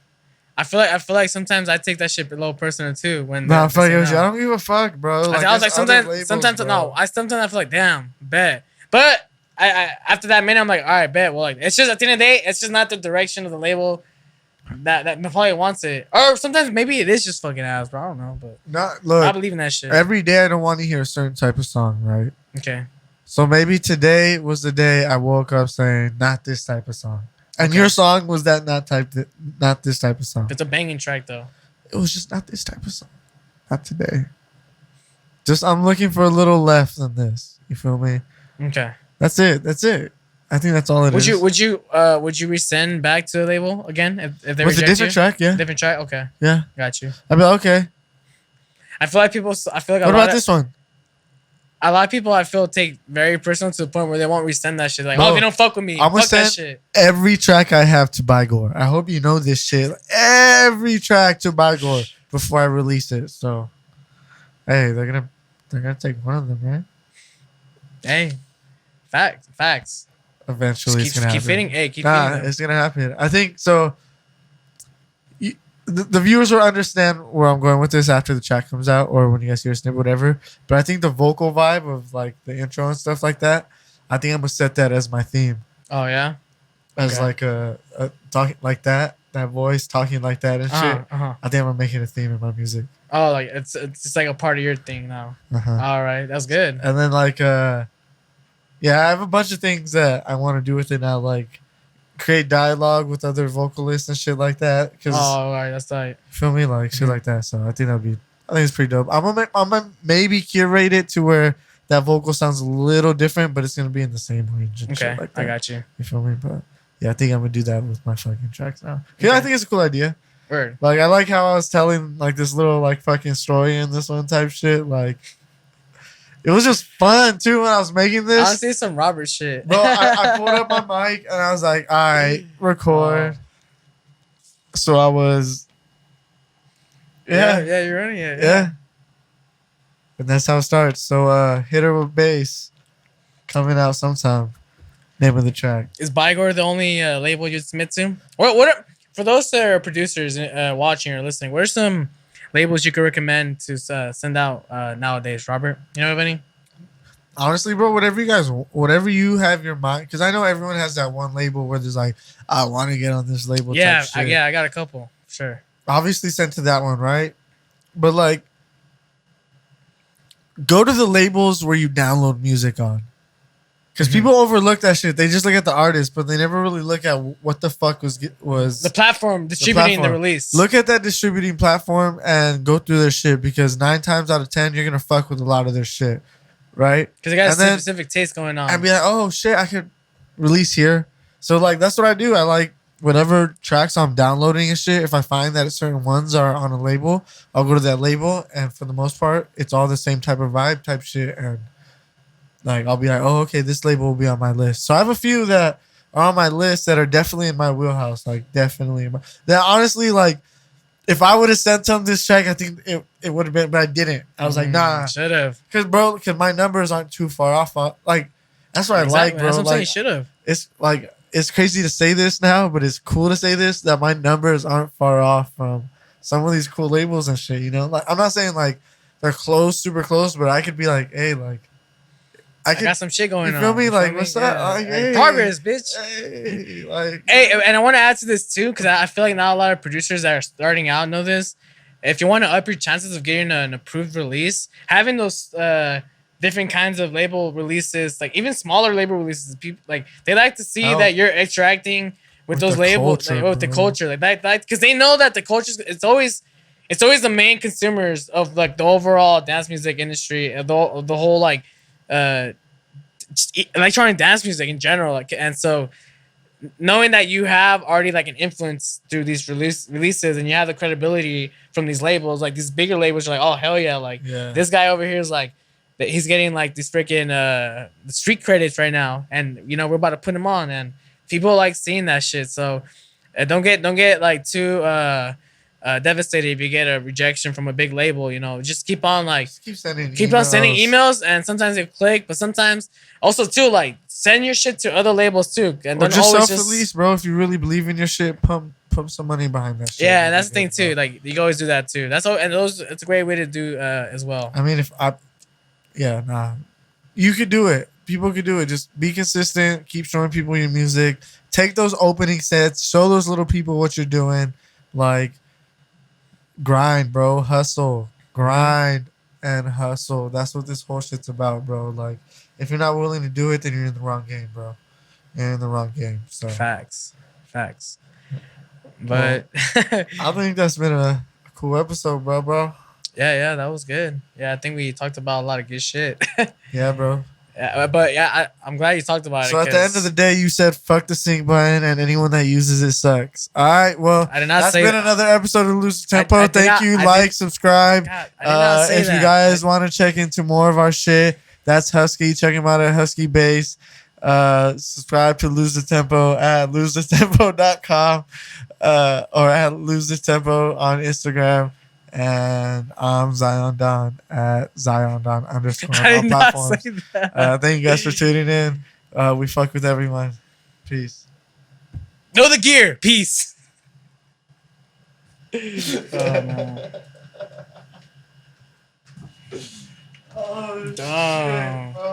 I feel like sometimes I take that shit a little personal too. When fuck I don't give a fuck, bro. Like, I was like sometimes I feel like damn, bet. But I after that minute I'm like, all right, bet. Well, like it's just at the end of the day, it's just not the direction of the label that probably wants it. Or sometimes maybe it is just fucking ass, bro. I don't know, but look, I believe in that shit. Every day I don't want to hear a certain type of song, right? Okay. So maybe today was the day I woke up saying, not this type of song. And your song was not this type of song. It's a banging track though. It was just not this type of song. Not today. Just I'm looking for a little left than this. You feel me? Okay. That's it. I think that's all it is. Would you resend back to the label again if they With a different track? Yeah. Different track? Okay. Yeah. Got you. I'd be like, okay. I feel like what about this one? A lot of people I feel take very personal to the point where they won't resend that shit. Like, Bro, oh, if you don't fuck with me, I'm gonna fuck that send shit. every track I have to Bygore. I hope you know this shit. Every track to Bygore before I release it. So, hey, they're gonna take one of them, right? Hey, facts. Eventually, it's gonna happen. Keep fitting. Hey, keep nah, fitting. it's gonna happen. I think so. The viewers will understand where I'm going with this after the track comes out or when you guys hear a snip, whatever. But I think the vocal vibe of like the intro and stuff like that, I think I'm gonna set that as my theme. Oh yeah, as like a talking like that voice talking like that and shit. I think I'm gonna make it a theme in my music. Oh, like it's just like a part of your thing now. All right, that's good. And then like yeah, I have a bunch of things that I want to do with it now, like create dialogue with other vocalists and shit like that. Cause all right, that's tight. Feel me, like shit like that. So I think it's pretty dope. I'm gonna maybe curate it to where that vocal sounds a little different, but it's gonna be in the same range. And Okay, shit like that. I got you. You feel me? But yeah, I think I'm gonna do that with my fucking tracks now. Yeah, I think it's a cool idea. Word. Like I like how I was telling like this little like fucking story in this one type shit. Like it was just fun too when I was making this. Honestly, some Robert shit. Bro, I pulled up my mic and I was like, all right, record. So I was yeah, you're running it. Yeah. And that's how it starts. So hit her with bass coming out sometime. Name of the track. Is Bygore the only label you submit to? What are, for those that are producers watching or listening, what are some labels you could recommend to send out nowadays, Robert? You know of any? Honestly, bro, whatever you have your mind, because I know everyone has that one label where there's like, I want to get on this label. Yeah, type shit. I got a couple. Sure. Obviously sent to that one, right? But like, go to the labels where you download music on. Because people overlook that shit. They just look at the artist, but they never really look at what the fuck was the platform distributing the release. Look at that distributing platform and go through their shit, because 9 times out of 10 you're gonna fuck with a lot of their shit. right? Because I got a And then specific taste going on. I'd be like, oh shit, I could release here. So like that's what I do. I like whatever tracks I'm downloading and shit. If I find that certain ones are on a label, I'll go to that label, and for the most part, it's all the same type of vibe type shit. And like I'll be like, oh okay, this label will be on my list. So I have a few that are on my list that are definitely in my wheelhouse. Like definitely that honestly like. If I would have sent him this track, I think it would have been, but I didn't. I was like, nah. Should have. Because my numbers aren't too far off. Like, that's what I like, bro. That's what I'm saying. Like, Should have. it's like, it's crazy to say this now, but it's cool to say this, that my numbers aren't far off from some of these cool labels and shit, you know? Like, I'm not saying, like, they're close, super close, but I could be like, hey, like, I got some shit going on. You feel me? Like, what's up? Yeah. Like, hey, progress, bitch. Hey, like, Hey, and I want to add to this too, because I feel like not a lot of producers that are starting out know this. If you want to up your chances of getting an approved release, having those different kinds of label releases, like even smaller label releases, people like they like to see that you're interacting with those the labels, culture, like, with the culture, like that, because they know that the culture it's always the main consumers of like the overall dance music industry, the whole like electronic dance music in general, like, and so knowing that you have already like an influence through these releases and you have the credibility from these labels, like these bigger labels are like, oh hell yeah, like this guy over here is like he's getting like these freaking the street credits right now, and you know we're about to put him on, and people like seeing that shit. So don't get like too devastated if you get a rejection from a big label. You know, just keep on like keep sending emails, and sometimes they click, but sometimes also too like send your shit to other labals too, and or don't just always self-release, bro. If you really believe in your shit, pump some money behind that shit. Yeah, and that's the thing too. Like you can always do that too. That's all, and it's a great way to do as well. I mean, you could do it. People could do it. Just be consistent. Keep showing people your music. Take those opening sets. Show those little people what you're doing. Like, grind, bro. Hustle. Grind and hustle. That's what this whole shit's about, bro. Like, if you're not willing to do it, then you're in the wrong game, bro. You're in the wrong game. So Facts. But I think that's been a cool episode, bro. Yeah, that was good. Yeah, I think we talked about a lot of good shit. Yeah, bro. Yeah, but yeah, I'm glad you talked about it. So at the end of the day, you said fuck the sync button, and anyone that uses it sucks. All right, well, I did not that's say been another episode of Lose the Tempo. Thank you. Like, subscribe. God, I did not say if that. you guys want to check into more of our shit, that's Husky. Check him out at Husky Bass. Subscribe to Lose the Tempo at losethetempo.com or at Lose the Tempo on Instagram. And I'm Zion Don at Zion Don _ on all platforms. Say that. Thank you guys for tuning in. We fuck with everyone. Peace. Know the gear. Peace. Oh, Damn. shit, bro.